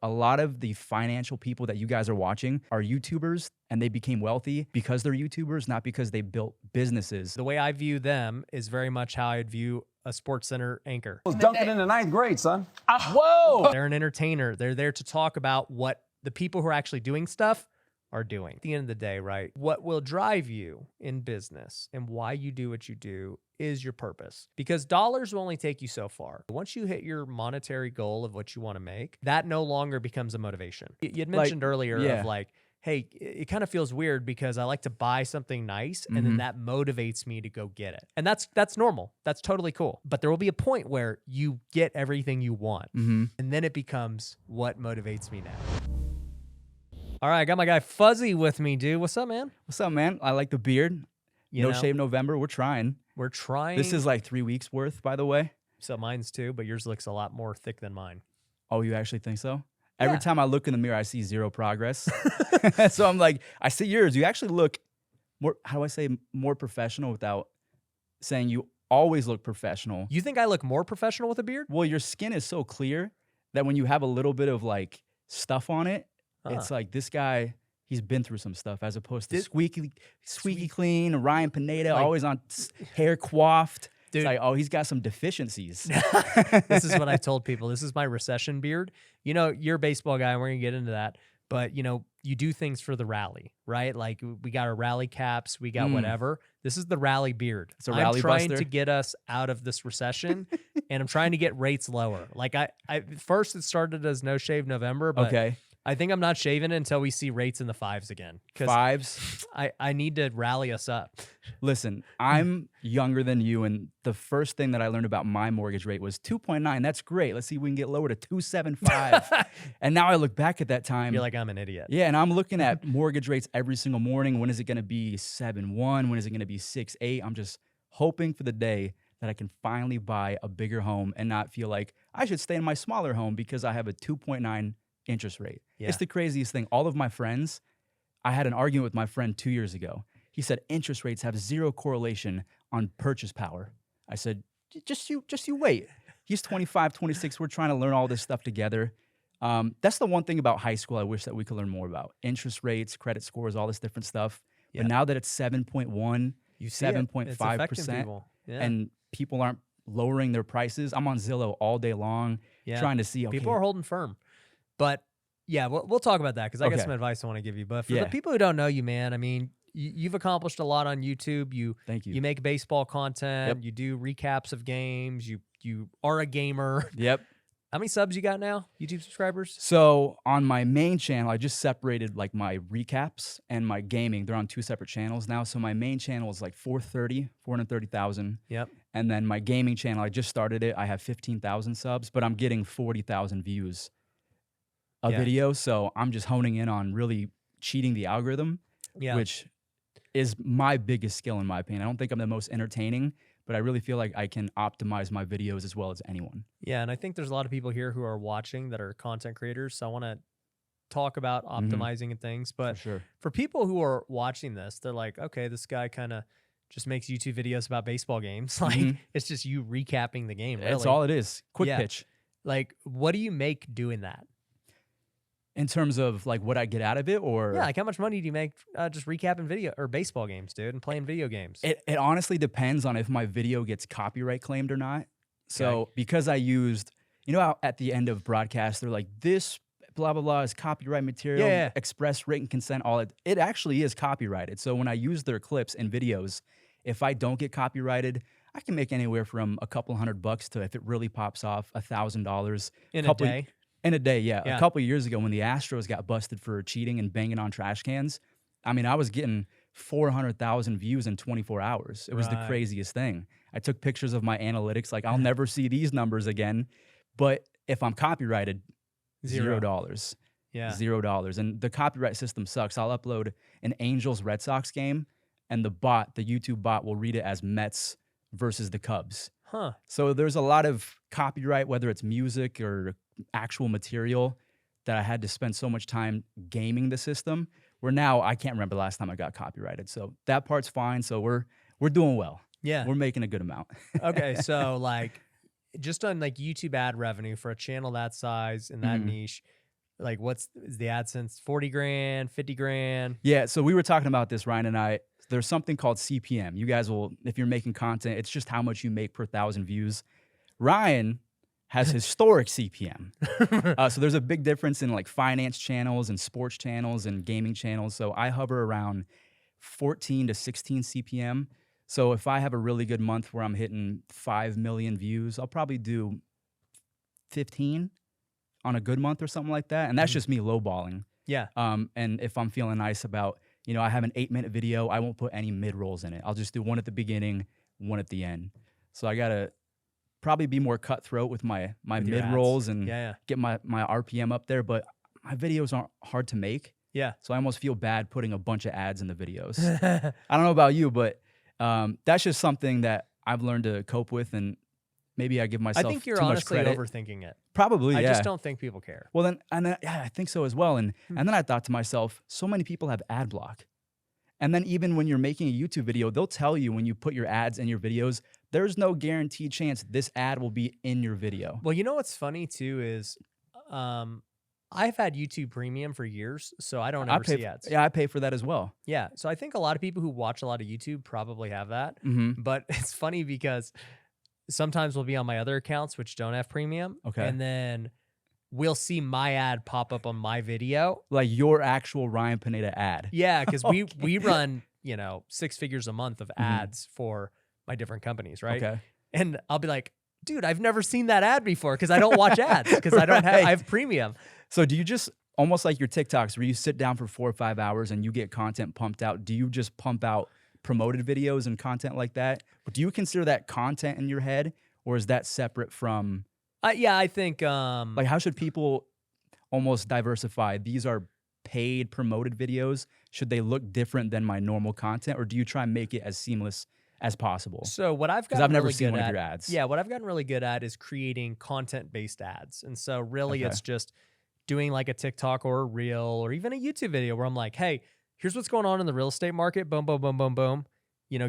a lot of the financial people that you guys are watching are YouTubers, and they became wealthy because they're YouTubers, not because they built businesses. The way I view them is very much how I'd view a Sports Center anchor. I was dunking in the ninth grade, son. Whoa! They're an entertainer. They're there to talk about what the people who are actually doing stuff are doing. At the end of the day, right? What will drive you in business and why you do what you do is your purpose, because dollars will only take you so far. Once you hit your monetary goal of what you want to make, that no longer becomes a motivation. You had mentioned earlier of like, hey, it kind of feels weird because I like to buy something nice and then that motivates me to go get it. And that's normal. That's totally cool. But there will be a point where you get everything you want. And then it becomes what motivates me now. All right, I got my guy Fuzzy with me, dude. What's up, man? What's up, man? I like the beard. No Shave November. We're trying. We're trying. This is like 3 weeks worth, by the way. So mine's too, but yours looks a lot more thick than mine. Oh, you actually think so? Yeah. Every time I look in the mirror, I see zero progress. So I'm like, I see yours. You actually look more, how do I say, more professional without saying you always look professional. You think I look more professional with a beard? Well, your skin is so clear that when you have a little bit of like stuff on it, it's like this guy, he's been through some stuff, as opposed to squeaky clean, Ryan Pineda, like, always on hair coiffed. Dude. It's like, oh, he's got some deficiencies. This is what I told people. This is my recession beard. You know, you're a baseball guy, and we're going to get into that. But, you know, you do things for the rally, right? Like we got our rally caps, we got whatever. This is the rally beard. It's a rally I'm trying buster. to get us out of this recession, and I'm trying to get rates lower. Like I first it started as No Shave November, but I think I'm not shaving it until we see rates in the fives again. Fives? I need to rally us up. Listen, I'm younger than you, and the first thing that I learned about my mortgage rate was 2.9. That's great. Let's see if we can get lower to 2.75. And now I look back at that time. You're like, I'm an idiot. Yeah, and I'm looking at mortgage rates every single morning. When is it going to be 7.1? When is it going to be 6.8? I'm just hoping for the day that I can finally buy a bigger home and not feel like I should stay in my smaller home because I have a 2.9 interest rate. Yeah. It's the craziest thing. All of my friends, I had an argument with my friend 2 years ago. He said interest rates have zero correlation on purchase power. I said, just you wait. He's 25, 26. We're trying to learn all this stuff together. That's the one thing about high school I wish that we could learn more about. Interest rates, credit scores, all this different stuff. Yeah. But now that it's 7.1, You 7.5%, and people aren't lowering their prices, I'm on Zillow all day long trying to see, okay. People are holding firm. But yeah, we'll talk about that because I got some advice I want to give you. But for the people who don't know you, man, I mean, you've accomplished a lot on YouTube. Thank you. You make baseball content. You do recaps of games. You are a gamer. Yep. How many subs you got now? YouTube subscribers? So on my main channel, I just separated like my recaps and my gaming. They're on two separate channels now. So my main channel is like 430,000. Yep. And then my gaming channel, I just started it. I have 15,000 subs, but I'm getting 40,000 views a video. So I'm just honing in on really cheating the algorithm, which is my biggest skill in my opinion. I don't think I'm the most entertaining, but I really feel like I can optimize my videos as well as anyone. Yeah, and I think there's a lot of people here who are watching that are content creators. So I want to talk about optimizing and things. But for people who are watching this, they're like, okay, this guy kind of just makes YouTube videos about baseball games. Like it's just you recapping the game. Really. That's all it is. Quick pitch. Like, what do you make doing that? In terms of like what I get out of it, or like how much money do you make just recapping video or baseball games, dude, and playing video games? It honestly depends on if my video gets copyright claimed or not. So because I used, you know, how at the end of broadcast they're like, this blah blah blah is copyright material, express written consent, all it actually is copyrighted. So when I use their clips and videos, if I don't get copyrighted, I can make anywhere from a couple $100 to, if it really pops off, $1,000 in a day. In a day, yeah. A couple of years ago when the Astros got busted for cheating and banging on trash cans, I mean, I was getting 400,000 views in 24 hours. It was the craziest thing. I took pictures of my analytics. Like, I'll never see these numbers again. But if I'm copyrighted, $0. Yeah. $0. And the copyright system sucks. I'll upload an Angels-Red Sox game, and the YouTube bot will read it as Mets versus the Cubs. Huh. So there's a lot of copyright, whether it's music or actual material, that I had to spend so much time gaming the system, where now I can't remember the last time I got copyrighted. So that part's fine. So we're doing well. Yeah. We're making a good amount. Okay. So like just on like YouTube ad revenue for a channel that size and that niche, Like is the AdSense 40 grand, 50 grand? Yeah. So we were talking about this, Ryan and I. There's something called CPM. You guys will, if you're making content, it's just how much you make per 1,000 views. Ryan has historic CPM. So there's a big difference in like finance channels and sports channels and gaming channels. So I hover around 14 to 16 CPM. So if I have a really good month where I'm hitting 5 million views, I'll probably do 15 on a good month or something like that. And that's just me lowballing. Yeah. And if I'm feeling nice about, I have an 8-minute video, I won't put any mid-rolls in it. I'll just do one at the beginning, one at the end. So I got to probably be more cutthroat with my mid-rolls and get my RPM up there. But my videos aren't hard to make. Yeah. So I almost feel bad putting a bunch of ads in the videos. I don't know about you, but that's just something that I've learned to cope with, and maybe I give myself I think you're too much honestly credit. overthinking it. Probably, yeah. I just don't think people care. Well, yeah, I think so as well. And then I thought to myself, so many people have ad block. And then even when you're making a YouTube video, they'll tell you when you put your ads in your videos, there's no guaranteed chance this ad will be in your video. Well, you know what's funny too is I've had YouTube Premium for years, so I don't ever see ads. Yeah, I pay for that as well. Yeah, so I think a lot of people who watch a lot of YouTube probably have that. But it's funny because sometimes we'll be on my other accounts, which don't have Premium. Okay. And then we'll see my ad pop up on my video. Like your actual Ryan Pineda ad. Yeah, because we run, 6 figures a month of ads for my different companies, right? Okay. And I'll be like, dude, I've never seen that ad before because I don't watch ads because I have Premium. So do you just, almost like your TikToks where you sit down for 4 or 5 hours and you get content pumped out, do you just pump out promoted videos and content like that? But do you consider that content in your head, or is that separate from... Yeah, I think... like, how should people almost diversify? These are paid promoted videos. Should they look different than my normal content, or do you try and make it as seamless as possible? So what I've gotten I've never really seen good one at, of your ads. Yeah, what I've gotten really good at is creating content-based ads. And so really it's just doing like a TikTok or a reel or even a YouTube video where I'm like, hey, here's what's going on in the real estate market. Boom, boom, boom, boom, boom.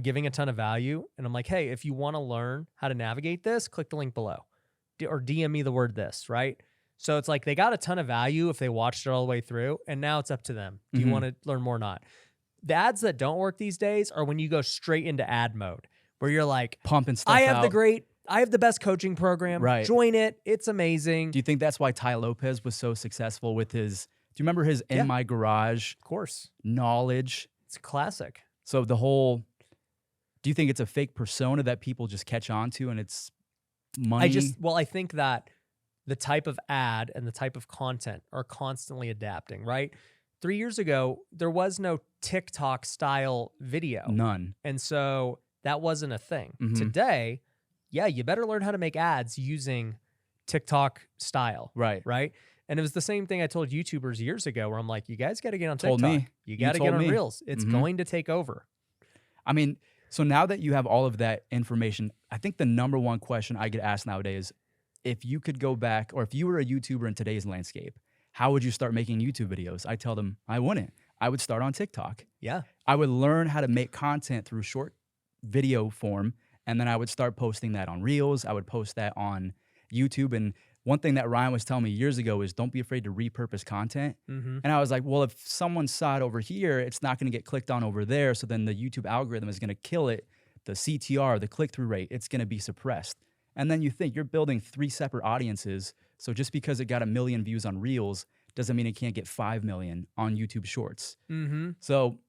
Giving a ton of value. And I'm like, hey, if you want to learn how to navigate this, click the link below or DM me the word this, right? So it's like they got a ton of value if they watched it all the way through. And now it's up to them. Do you want to learn more or not? The ads that don't work these days are when you go straight into ad mode where you're like, pumping stuff I have out. I have the best coaching program. Right. Join it. It's amazing. Do you think that's why Ty Lopez was so successful with his, do you remember his In My Garage Of course. knowledge? It's a classic. So the whole, do you think it's a fake persona that people just catch on to and it's money? I think that the type of ad and the type of content are constantly adapting, right? 3 years ago, there was no TikTok style video. None. And so that wasn't a thing. Today, yeah, you better learn how to make ads using TikTok style. Right. Right. And it was the same thing I told YouTubers years ago where I'm like, you guys got to get on Told TikTok. me. You got to get on Reels. It's going to take over. I mean, so now that you have all of that information, I think the number one question I get asked nowadays, if you could go back, or if you were a YouTuber in today's landscape, how would you start making YouTube videos? I tell them I wouldn't. I would start on TikTok. Yeah. I would learn how to make content through short video form, and then I would start posting that on Reels. I would post that on YouTube. And one thing that Ryan was telling me years ago is don't be afraid to repurpose content. And I was like, well, if someone saw it over here, it's not going to get clicked on over there. So then the YouTube algorithm is going to kill it. The CTR, the click-through rate, it's going to be suppressed. And then you think you're building 3 separate audiences. So just because it got 1 million views on Reels doesn't mean it can't get 5 million on YouTube Shorts. So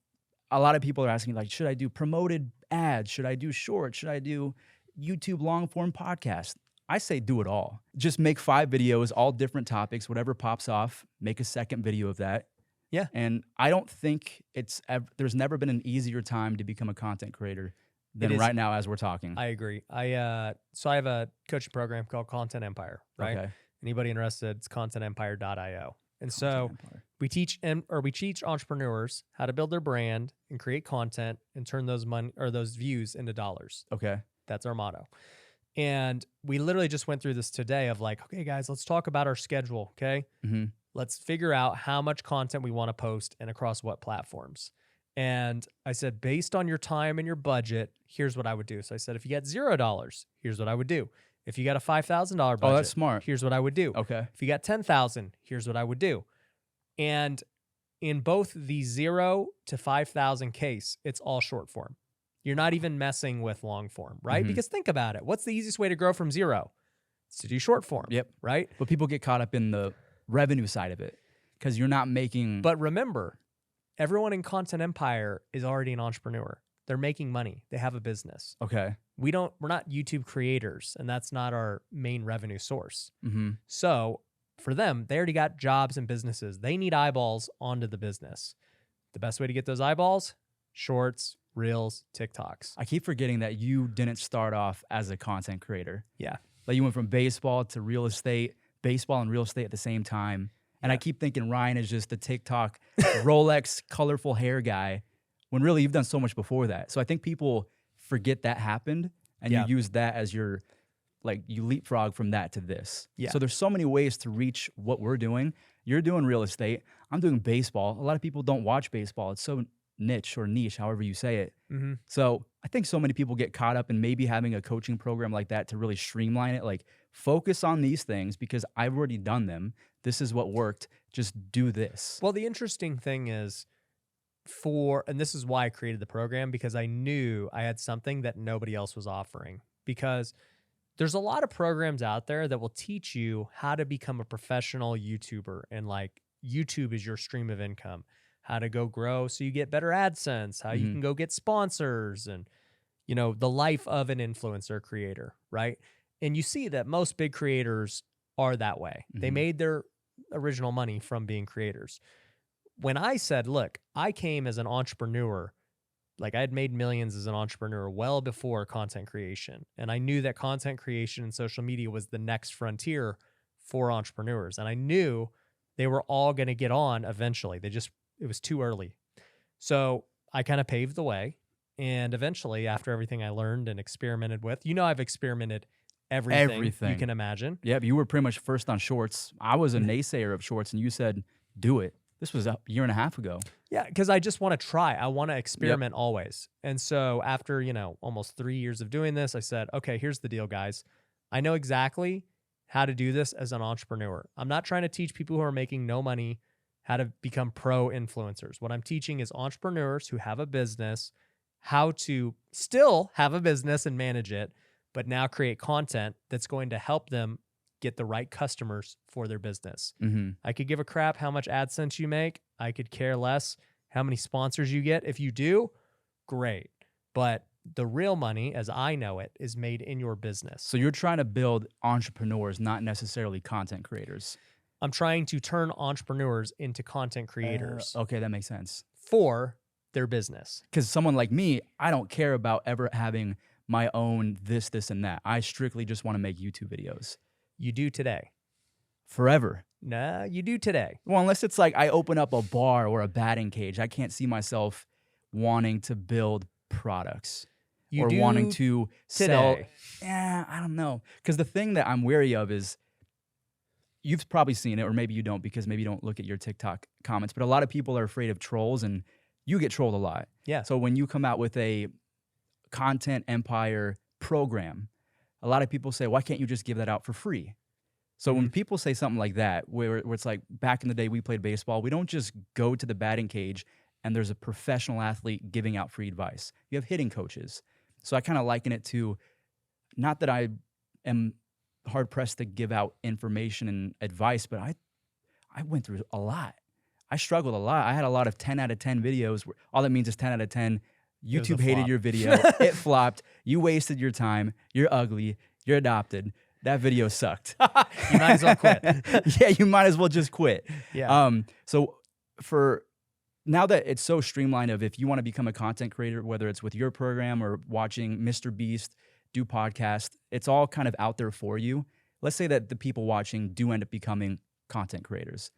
a lot of people are asking, like, should I do promoted ads? Should I do shorts? Should I do YouTube long form podcast? I say do it all. Just make 5 videos, all different topics, whatever pops off, make a second video of that. Yeah. And I don't think there's never been an easier time to become a content creator than right now as we're talking. I agree. So I have a coaching program called Content Empire, right? Okay. Anybody interested, it's contentempire.io. And so we teach entrepreneurs how to build their brand and create content and turn those views into dollars. Okay. That's our motto. And we literally just went through this today of like, okay, guys, let's talk about our schedule. Okay. Let's figure out how much content we want to post and across what platforms. And I said, based on your time and your budget, here's what I would do. So I said, if you got $0, here's what I would do. If you got a $5,000 budget, oh, that's smart. Here's what I would do. Okay. If you got $10,000, here's what I would do. And in both the 0 to 5,000 case, it's all short form. You're not even messing with long form, right? Because think about it. What's the easiest way to grow from 0? It's to do short form, right? But people get caught up in the revenue side of it because you're not making. But remember, everyone in Content Empire is already an entrepreneur. They're making money. They have a business. Okay. We're not YouTube creators, and that's not our main revenue source. Mm-hmm. So for them, they already got jobs and businesses. They need eyeballs onto the business. The best way to get those eyeballs, shorts, reels, TikToks. I keep forgetting that you didn't start off as a content creator. Yeah. Like you went from baseball to real estate, baseball and real estate at the same time. And I keep thinking Ryan is just the TikTok Rolex colorful hair guy when really you've done so much before that. So I think people forget that happened and you use that as your, like you leapfrog from that to this. Yeah. So there's so many ways to reach what we're doing. You're doing real estate. I'm doing baseball. A lot of people don't watch baseball. It's so niche or niche, however you say it. Mm-hmm. So I think so many people get caught up in maybe having a coaching program like that to really streamline it. Like focus on these things because I've already done them. This is what worked. Just do this. Well, the interesting thing is and this is why I created the program, because I knew I had something that nobody else was offering. Because there's a lot of programs out there that will teach you how to become a professional YouTuber and like YouTube is your stream of income, how to go grow so you get better AdSense, how you can go get sponsors and, you know, the life of an influencer creator, right? And you see that most big creators are that way. They made their original money from being creators. When I said, look, I came as an entrepreneur, like I had made millions as an entrepreneur well before content creation. And I knew that content creation and social media was the next frontier for entrepreneurs. And I knew they were all going to get on eventually. It was too early. So I kind of paved the way. And eventually, after everything I learned and experimented with, I've experimented everything you can imagine. Yeah, but you were pretty much first on shorts. I was a naysayer of shorts and you said, do it. This was a year and a half ago. Yeah, because I just want to try. I want to experiment always. And so after, almost 3 years of doing this, I said, okay, here's the deal, guys. I know exactly how to do this as an entrepreneur. I'm not trying to teach people who are making no money how to become pro influencers. What I'm teaching is entrepreneurs who have a business, how to still have a business and manage it, but now create content that's going to help them get the right customers for their business. I could give a crap how much AdSense you make. I could care less how many sponsors you get. If you do, great. But the real money, as I know it, is made in your business. So you're trying to build entrepreneurs, not necessarily content creators. I'm trying to turn entrepreneurs into content creators. Okay, that makes sense. For their business. Because someone like me, I don't care about ever having my own this, and that. I strictly just want to make YouTube videos. You do today. Forever. Nah, you do today. Well, unless it's like I open up a bar or a batting cage, I can't see myself wanting to build products or wanting to sell. Yeah, I don't know. Because the thing that I'm wary of is, you've probably seen it, or maybe you don't because maybe you don't look at your TikTok comments, but a lot of people are afraid of trolls and you get trolled a lot. Yeah. So when you come out with a Content Empire program, a lot of people say, why can't you just give that out for free? So when people say something like that, where it's like back in the day we played baseball, we don't just go to the batting cage and there's a professional athlete giving out free advice. You have hitting coaches. So I kind of liken it to, not that I am hard pressed to give out information and advice, but I went through a lot. I struggled a lot. I had a lot of 10 out of 10 videos where all that means is 10 out of 10. YouTube hated your video. It flopped. You wasted your time. You're ugly. You're adopted. That video sucked. You might as well quit. Yeah, you might as well just quit. Yeah. So for now that it's so streamlined of if you want to become a content creator, whether it's with your program or watching Mr. Beast do podcast, it's all kind of out there for you. Let's say that the people watching do end up becoming content creators.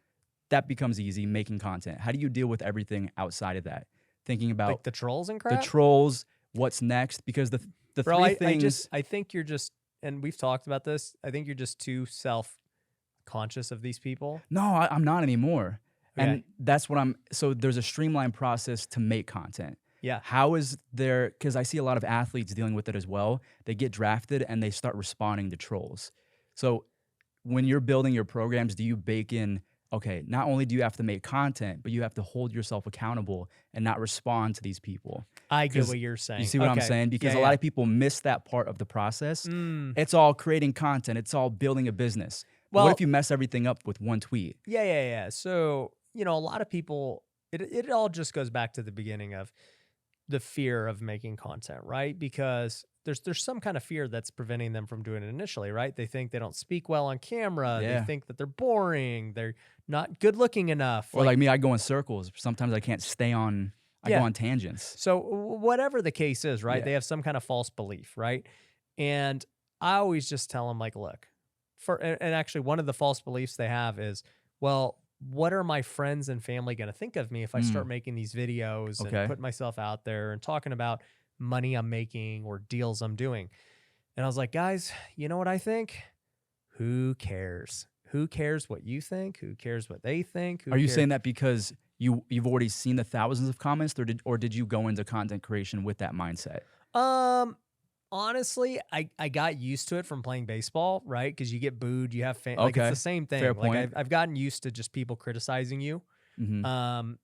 That becomes easy, making content. How do you deal with everything outside of that? Thinking about like the trolls and crap? The trolls, what's next? Because the three things... I think you're just, and we've talked about this, I think you're just too self-conscious of these people. No, I'm not anymore. Okay. And that's what so there's a streamlined process to make content. Yeah. How is there, because I see a lot of athletes dealing with it as well. They get drafted and they start responding to trolls. So when you're building your programs, do you bake in, okay, not only do you have to make content, but you have to hold yourself accountable and not respond to these people. I get what you're saying. You see what I'm saying? Because a lot of people miss that part of the process. It's all creating content. It's all building a business. Well, what if you mess everything up with one tweet? Yeah. So, a lot of people, it all just goes back to the beginning of the fear of making content, right? Because there's some kind of fear that's preventing them from doing it initially, right? They think they don't speak well on camera. Yeah. They think that they're boring. They're not good looking enough. Or like me, I go in circles. Sometimes I can't stay on, I go on tangents. So whatever the case is, right? They have some kind of false belief, right? And I always just tell them like, look, and actually one of the false beliefs they have is, well, what are my friends and family going to think of me if I start making these videos and put myself out there and talking about money I'm making or deals I'm doing? And I was like, guys, you know what I think? Who cares? Who cares what you think? Who cares what they think? Are you saying that because you've already seen the thousands of comments, or did you go into content creation with that mindset? Honestly, I got used to it from playing baseball, right? Because you get booed, you have like it's the same thing. Fair point. Like I've gotten used to just people criticizing you. And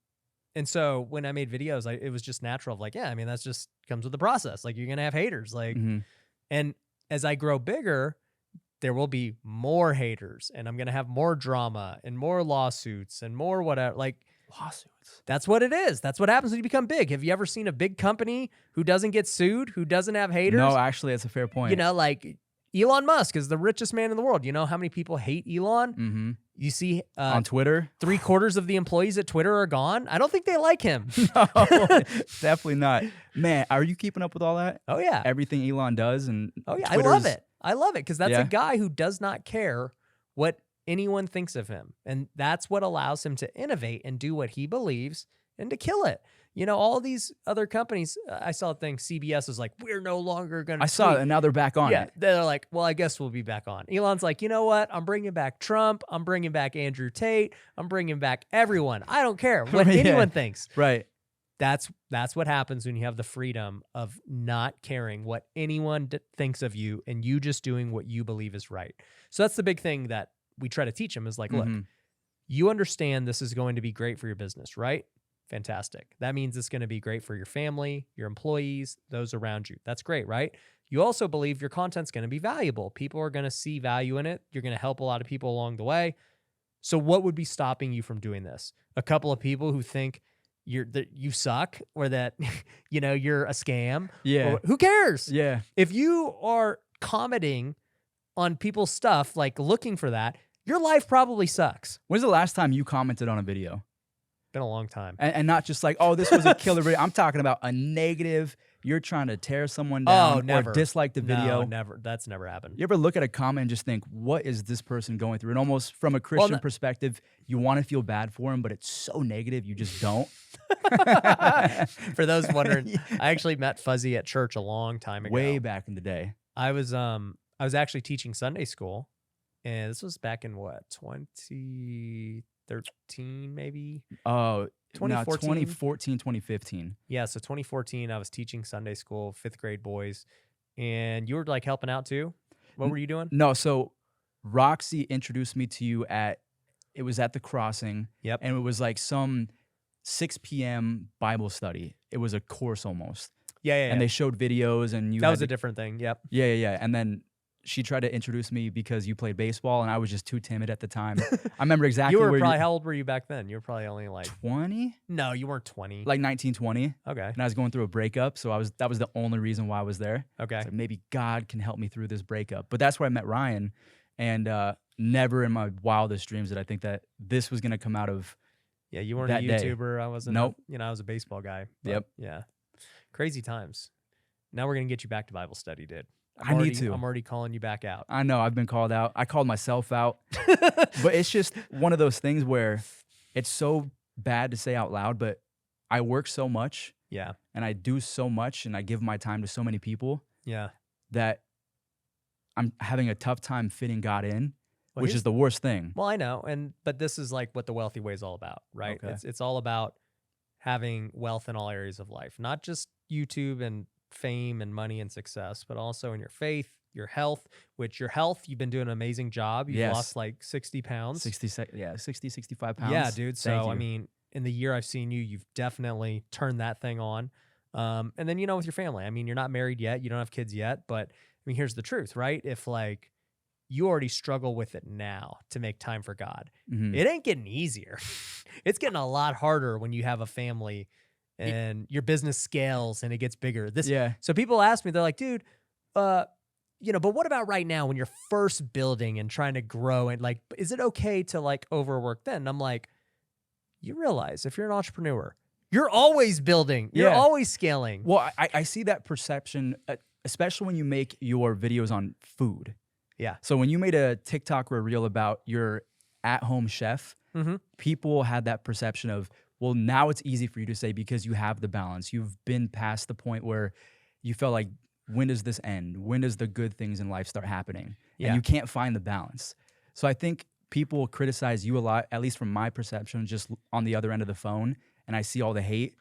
so when I made videos, it was just natural of like, yeah, I mean, that's just comes with the process. Like you're gonna have haters, like, and as I grow bigger, there will be more haters, and I'm gonna have more drama and more lawsuits and more whatever. Like lawsuits. That's what it is. That's what happens when you become big. Have you ever seen a big company who doesn't get sued, who doesn't have haters? No, actually, that's a fair point. Like Elon Musk is the richest man in the world. You know how many people hate Elon? You see on Twitter, 3/4 of the employees at Twitter are gone. I don't think they like him. No, definitely not. Man, are you keeping up with all that? Oh yeah, everything Elon does, and Twitter's... I love it. I love it because that's a guy who does not care what anyone thinks of him, and that's what allows him to innovate and do what he believes and to kill it. All these other companies, I saw a thing, CBS was like, we're no longer going to... I saw it, and now they're back on it. They're like, well, I guess we'll be back on. Elon's like, you know what? I'm bringing back Trump. I'm bringing back Andrew Tate. I'm bringing back everyone. I don't care what anyone thinks. Right. That's what happens when you have the freedom of not caring what anyone thinks of you and you just doing what you believe is right. So that's the big thing that we try to teach them is like, look, you understand this is going to be great for your business, right? Fantastic. That means it's going to be great for your family, your employees, those around you. That's great, right? You also believe your content's going to be valuable. People are going to see value in it. You're going to help a lot of people along the way. So what would be stopping you from doing this? A couple of people who think you suck or that you're a scam. Yeah. Who cares? Yeah. If you are commenting on people's stuff, like looking for that, your life probably sucks. When's the last time you commented on a video? Been a long time. And not just like, oh, this was a killer video. I'm talking about a negative. You're trying to tear someone down or dislike the video. No, never. That's never happened. You ever look at a comment and just think, what is this person going through? And almost from a Christian perspective, you want to feel bad for him, but it's so negative, you just don't. For those wondering, I actually met Fuzzy at church a long time ago. Way back in the day. I was actually teaching Sunday school, and this was back in what, 2013 maybe? Oh, 2014? 2014, 2015. Yeah, so 2014, I was teaching Sunday school, 5th grade boys, and you were like helping out too? What were you doing? No, so Roxy introduced me to you it was at the Crossing. Yep. And it was like some 6 p.m. Bible study. It was a course almost. Yeah. And they showed videos and that was a different thing. Yep. Yeah. And then she tried to introduce me because you played baseball and I was just too timid at the time. I remember exactly how old were you back then? You were probably only like 20? No, you weren't 20. Like 19, 20. Okay. And I was going through a breakup, so that was the only reason why I was there. Okay. So maybe God can help me through this breakup. But that's where I met Ryan, and never in my wildest dreams did I think that this was going to come out of Yeah, you weren't a YouTuber. I wasn't. Nope. I was a baseball guy. Yep. Yeah. Crazy times. Now we're going to get you back to Bible study, dude. I need to. I'm already calling you back out. I know. I've been called out. I called myself out. But it's just one of those things where it's so bad to say out loud, but I work so much. Yeah. And I do so much and I give my time to so many people. Yeah. That I'm having a tough time fitting God in, which is the worst thing. Well, I know. But this is like what the wealthy way is all about, right? Okay. It's all about having wealth in all areas of life, not just YouTube and fame and money and success, but also in your faith, your health, which your health, you've been doing an amazing job. You've Yes. lost like 60 pounds. 65 pounds. Yeah, dude. Thank So, I you. mean, in the year I've seen you, you've definitely turned that thing on. And then, with your family, I mean, you're not married yet. You don't have kids yet. But I mean, here's the truth, right? If like you already struggle with it now to make time for God, it ain't getting easier. It's getting a lot harder when you have a family and your business scales and it gets bigger. So people ask me, they're like, dude, but what about right now when you're first building and trying to grow, and like, is it okay to like overwork then? And I'm like, you realize if you're an entrepreneur, you're always building, you're always scaling. Well, I see that perception, especially when you make your videos on food. Yeah. So when you made a TikTok or a reel about your at-home chef, people had that perception of, well, now it's easy for you to say because you have the balance. You've been past the point where you felt like, when does this end? When does the good things in life start happening? Yeah. And you can't find the balance. So I think people criticize you a lot, at least from my perception, just on the other end of the phone, and I see all the hate.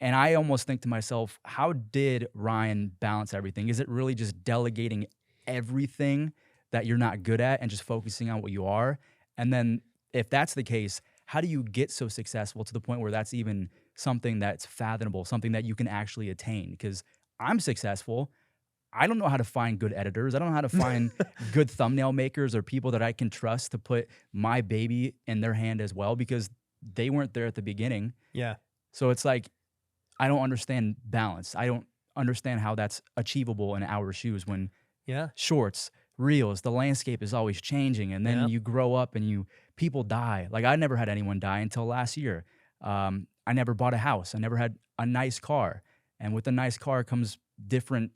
And I almost think to myself, how did Ryan balance everything? Is it really just delegating everything that you're not good at and just focusing on what you are? And then if that's the case, how do you get so successful to the point where that's even something that's fathomable, something that you can actually attain? Because I'm successful. I don't know how to find good editors. I don't know how to find good thumbnail makers or people that I can trust to put my baby in their hand as well, because they weren't there at the beginning. Yeah. So it's like, I don't understand balance. I don't understand how that's achievable in our shoes when shorts, reels, the landscape is always changing. And then you grow up and people die. Like, I never had anyone die until last year. I never bought a house. I never had a nice car. And with a nice car comes different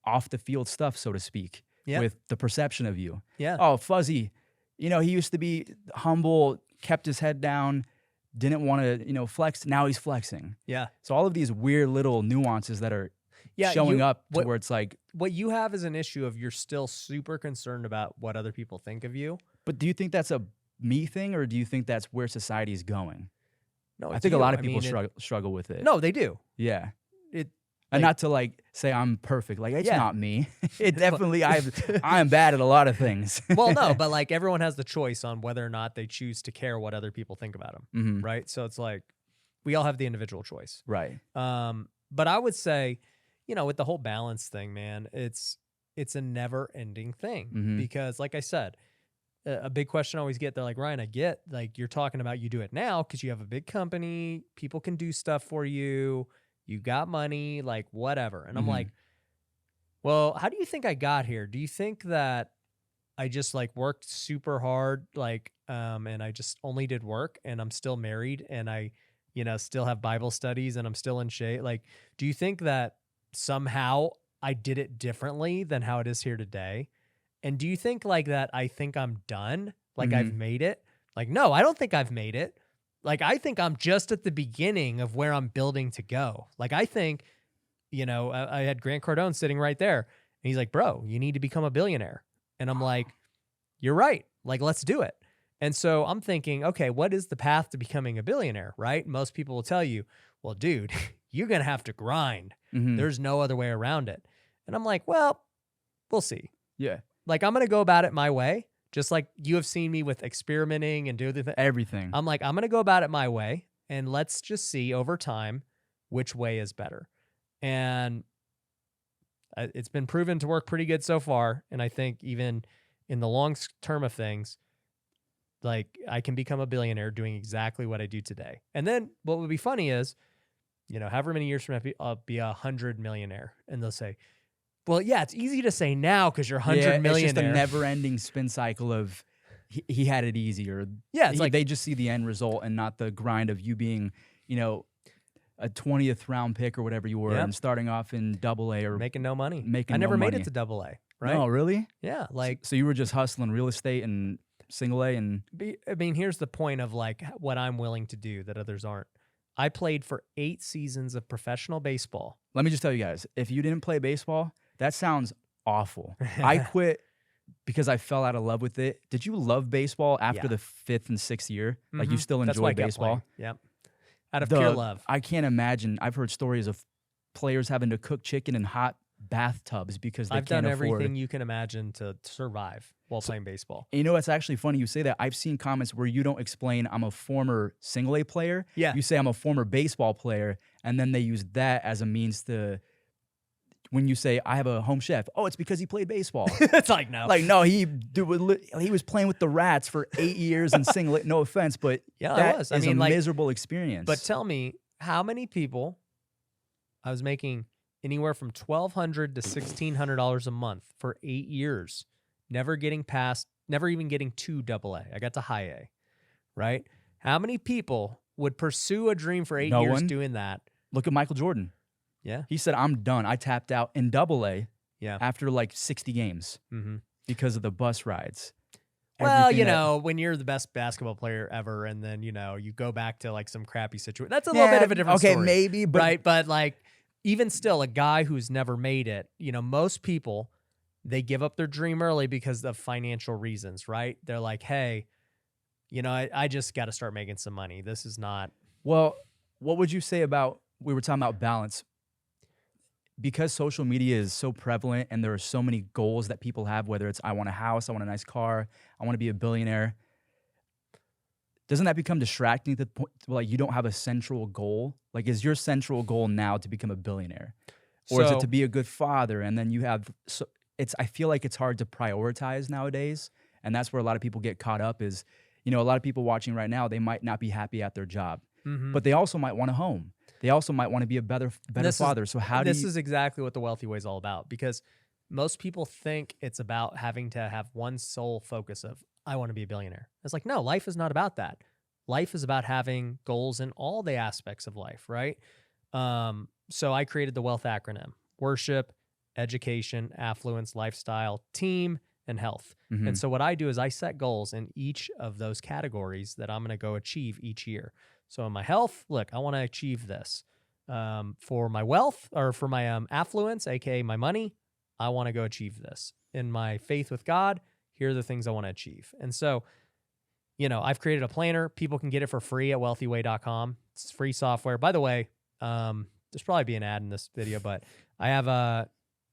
off the field stuff, so to speak, with the perception of you. Yeah. Oh, Fuzzy, he used to be humble, kept his head down, didn't want to, flex. Now he's flexing. Yeah. So all of these weird little nuances that are showing up to where it's like. What you have is an issue of you're still super concerned about what other people think of you. But do you think that's a me thing, or do you think that's where society is going? No, I think a lot of people struggle with it. No, they do. Yeah. Like, and not to like say I'm perfect. Like, it's not me. It definitely, I'm bad at a lot of things. Well, no, but like everyone has the choice on whether or not they choose to care what other people think about them. Right. So it's like, we all have the individual choice. Right. But I would say, with the whole balance thing, man, it's a never ending thing because like I said, a big question I always get, they're like, Ryan, I get like you're talking about you do it now because you have a big company, people can do stuff for you. You got money, like whatever. And I'm like, well, how do you think I got here? Do you think that I just like worked super hard, like, and I just only did work and I'm still married and I, still have Bible studies and I'm still in shape? Like, do you think that somehow I did it differently than how it is here today? And do you think like that I think I'm done? Like I've made it? Like, no, I don't think I've made it. Like, I think I'm just at the beginning of where I'm building to go. Like, I think, I had Grant Cardone sitting right there. And he's like, bro, you need to become a billionaire. And I'm like, you're right. Like, let's do it. And so I'm thinking, okay, what is the path to becoming a billionaire, right? Most people will tell you, well, dude, you're going to have to grind. There's no other way around it. And I'm like, well, we'll see. Yeah. Like, I'm going to go about it my way. Just like you have seen me with experimenting and doing everything. I'm like, I'm going to go about it my way and let's just see over time which way is better. And it's been proven to work pretty good so far. And I think even in the long term of things, like I can become a billionaire doing exactly what I do today. And then what would be funny is, however many years from now, I'll be 100 millionaire. And they'll say, well, yeah, it's easy to say now because you're 100 millionaire. It's just a never-ending spin cycle of he had it easy, or it's like they just see the end result and not the grind of you being, a 20th round pick or whatever you were, and starting off in AA or making no money. I never made it to AA, right? No, really? Yeah, like so you were just hustling real estate and single A, and I mean, here's the point of like what I'm willing to do that others aren't. I played for 8 seasons of professional baseball. Let me just tell you guys, if you didn't play baseball, that sounds awful. I quit because I fell out of love with it. Did you love baseball after the 5th and 6th year? Like you still enjoy baseball? Yep. Out of pure love. I can't imagine. I've heard stories of players having to cook chicken in hot bathtubs because they I've can't done afford. everything you can imagine to survive while playing baseball. You know, it's actually funny you say that. I've seen comments where you don't explain I'm a former single A player. Yeah. You say I'm a former baseball player, and then they use that as a means to, when you say I have a home chef, oh, it's because he played baseball. It's like, no. Like, no, he was playing with the Rats for 8 years in single A. No offense, but Yeah, that it was. is a miserable experience. But tell me, how many people, I was making anywhere from $1,200 to $1,600 a month for 8 years, never even getting to AA. I got to high A, right? How many people would pursue a dream for 8 years doing that? Look at Michael Jordan. Yeah. He said, I'm done. I tapped out in AA after like 60 games because of the bus rides. Well, you know, when you're the best basketball player ever and then, you know, you go back to like some crappy situation, that's a little bit of a different story. Okay, maybe. But right? But like, even still, a guy who's never made it, you know, most people, they give up their dream early because of financial reasons, right? They're like, hey, you know, I just got to start making some money. This is not. Well, what would you say about, we were talking about balance. Because social media is so prevalent and there are so many goals that people have, whether it's I want a house, I want a nice car, I want to be a billionaire, doesn't that become distracting to the point like you don't have a central goal? Like, is your central goal now to become a billionaire? Or is it to be a good father? And then you have, I feel like it's hard to prioritize nowadays. And that's where a lot of people get caught up is, you know, a lot of people watching right now, they might not be happy at their job, but they also might want a home. They also might want to be a better father. So this is exactly what the Wealthy Way is all about, because most people think it's about having to have one sole focus of, I want to be a billionaire. It's like, no, life is not about that. Life is about having goals in all the aspects of life, right? So I created the wealth acronym: worship, education, affluence, lifestyle, team, and health. And so what I do is I set goals in each of those categories that I'm going to go achieve each year. So in my health, look, I want to achieve this. For my wealth, or for my affluence, aka my money, I want to go achieve this. In my faith with God, here are the things I want to achieve. And so, you know, I've created a planner. People can get it for free at wealthyway.com. It's free software. By the way, there's probably be an ad in this video, but I have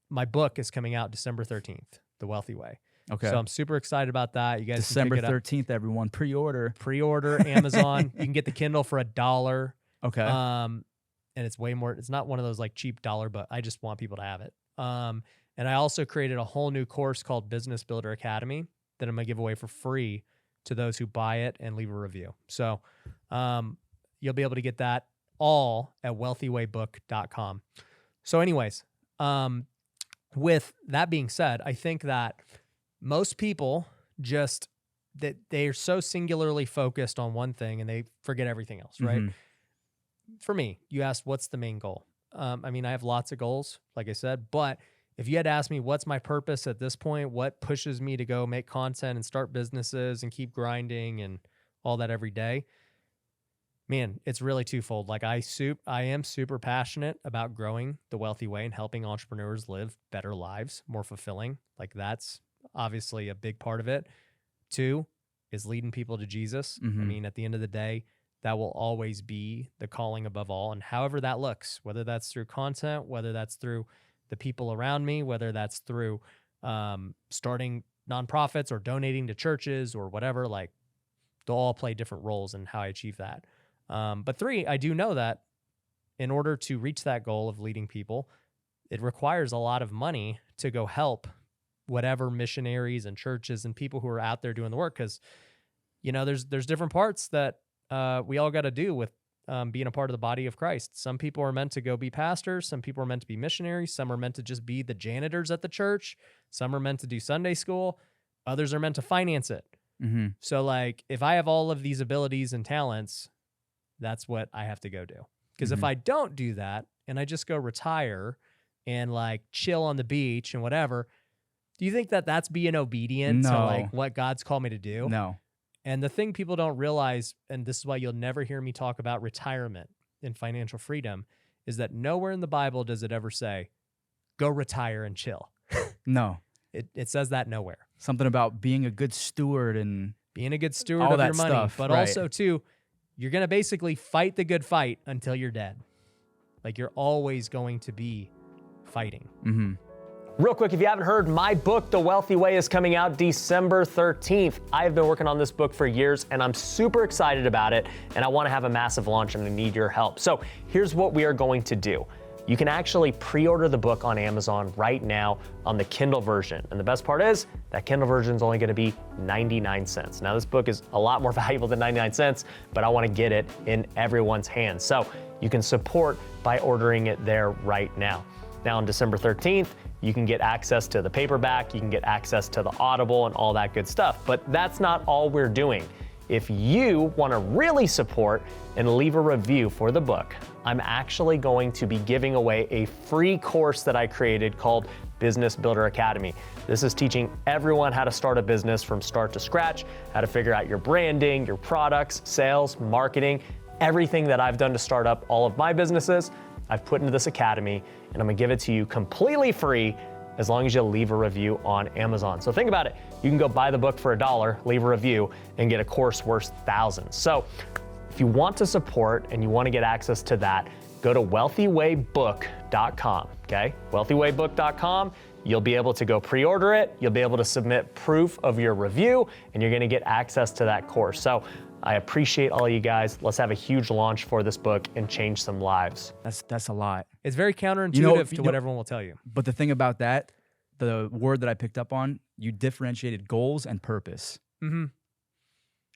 my book is coming out December 13th, The Wealthy Way. Okay. So I'm super excited about that. You guys December can pick it up. 13th, everyone. Pre-order. Amazon. You can get the Kindle for $1. Okay. And it's way more. It's not one of those like cheap dollar, but I just want people to have it. And I also created a whole new course called Business Builder Academy that I'm going to give away for free to those who buy it and leave a review. So you'll be able to get that all at wealthywaybook.com. So anyways, with that being said, I think that most people just, that they are so singularly focused on one thing and they forget everything else, right? For me, you asked, what's the main goal? I mean, I have lots of goals, like I said, but if you had asked me what's my purpose at this point, what pushes me to go make content and start businesses and keep grinding and all that every day, man, it's really twofold. Like I am super passionate about growing the Wealthy Way and helping entrepreneurs live better lives, more fulfilling. Like that's obviously a big part of it. 2 is leading people to Jesus. I mean, at the end of the day, that will always be the calling above all. And however that looks, whether that's through content, whether that's through the people around me, whether that's through starting nonprofits or donating to churches or whatever, like they'll all play different roles in how I achieve that. But 3, I do know that in order to reach that goal of leading people, it requires a lot of money to go help whatever missionaries and churches and people who are out there doing the work. Cause you know, there's different parts that we all got to do with being a part of the body of Christ. Some people are meant to go be pastors. Some people are meant to be missionaries. Some are meant to just be the janitors at the church. Some are meant to do Sunday school. Others are meant to finance it. So like, if I have all of these abilities and talents, that's what I have to go do. Because if I don't do that and I just go retire and like chill on the beach and whatever, do you think that that's being obedient to like what God's called me to do? No. And the thing people don't realize, and this is why you'll never hear me talk about retirement and financial freedom, is that nowhere in the Bible does it ever say, go retire and chill. No. It says that nowhere. Something about being a good steward and being a good steward all of that your money. stuff, But right. also, too, you're going to basically fight the good fight until you're dead. Like you're always going to be fighting. Real quick, if you haven't heard, my book, The Wealthy Way, is coming out December 13th. I've been working on this book for years and I'm super excited about it, and I wanna have a massive launch and I need your help. So here's what we are going to do. You can actually pre-order the book on Amazon right now on the Kindle version. And the best part is that Kindle version is only gonna be 99 cents. Now this book is a lot more valuable than 99 cents, but I wanna get it in everyone's hands. So you can support by ordering it there right now. Now on December 13th, you can get access to the paperback, you can get access to the Audible and all that good stuff. But that's not all we're doing. If you want to really support and leave a review for the book, I'm actually going to be giving away a free course that I created called Business Builder Academy. This is teaching everyone how to start a business from start to scratch, how to figure out your branding, your products, sales, marketing, everything that I've done to start up all of my businesses. I've put into this academy, and I'm gonna give it to you completely free as long as you leave a review on Amazon. So think about it. You can go buy the book for $1, leave a review, and get a course worth thousands. So if you want to support and you wanna get access to that, go to wealthywaybook.com, okay? wealthywaybook.com. You'll be able to go pre-order it. You'll be able to submit proof of your review, and you're gonna get access to that course. So I appreciate all you guys. Let's have a huge launch for this book and change some lives. That's a lot. It's very counterintuitive to what everyone will tell you. But the thing about that, the word that I picked up on, you differentiated goals and purpose. Mm-hmm.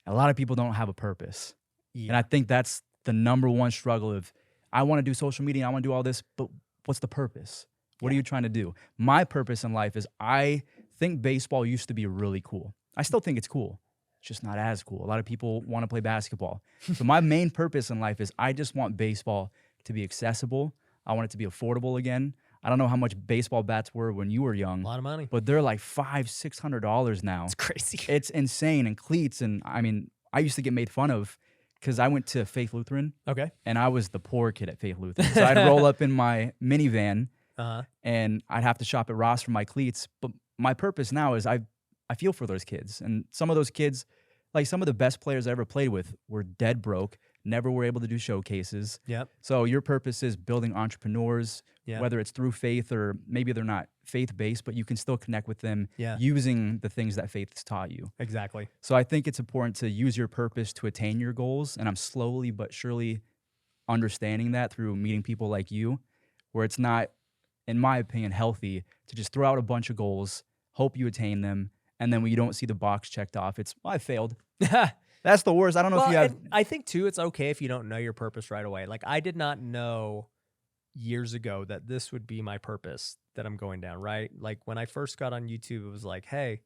A lot of people don't have a purpose. Yeah. And I think that's the number one struggle of, I want to do social media, I want to do all this, but what's the purpose? What are you trying to do? My purpose in life is, I think baseball used to be really cool. I still think it's cool. It's just not as cool. A lot of people want to play basketball. So my main purpose in life is, I just want baseball to be accessible. I want it to be affordable again. I don't know how much baseball bats were when you were young. A lot of money. But they're like $500-$600 now. It's crazy. It's insane. And cleats. And I mean, I used to get made fun of because I went to Faith Lutheran. Okay. And I was the poor kid at Faith Lutheran. So I'd roll up in my minivan and I'd have to shop at Ross for my cleats. But my purpose now is, I feel for those kids. And some of those kids, like some of the best players I ever played with, were dead broke, never were able to do showcases. Yep. So your purpose is building entrepreneurs, Yep. whether it's through faith or maybe they're not faith-based, but you can still connect with them using the things that faith has taught you. Exactly. So I think it's important to use your purpose to attain your goals. And I'm slowly but surely understanding that through meeting people like you, where it's not, in my opinion, healthy to just throw out a bunch of goals, hope you attain them, and then when you don't see the box checked off, it's, well, I failed. That's the worst. I don't know if you have. I think too, it's okay if you don't know your purpose right away. Like, I did not know years ago that this would be my purpose that I'm going down, right? Like when I first got on YouTube, it was like, hey,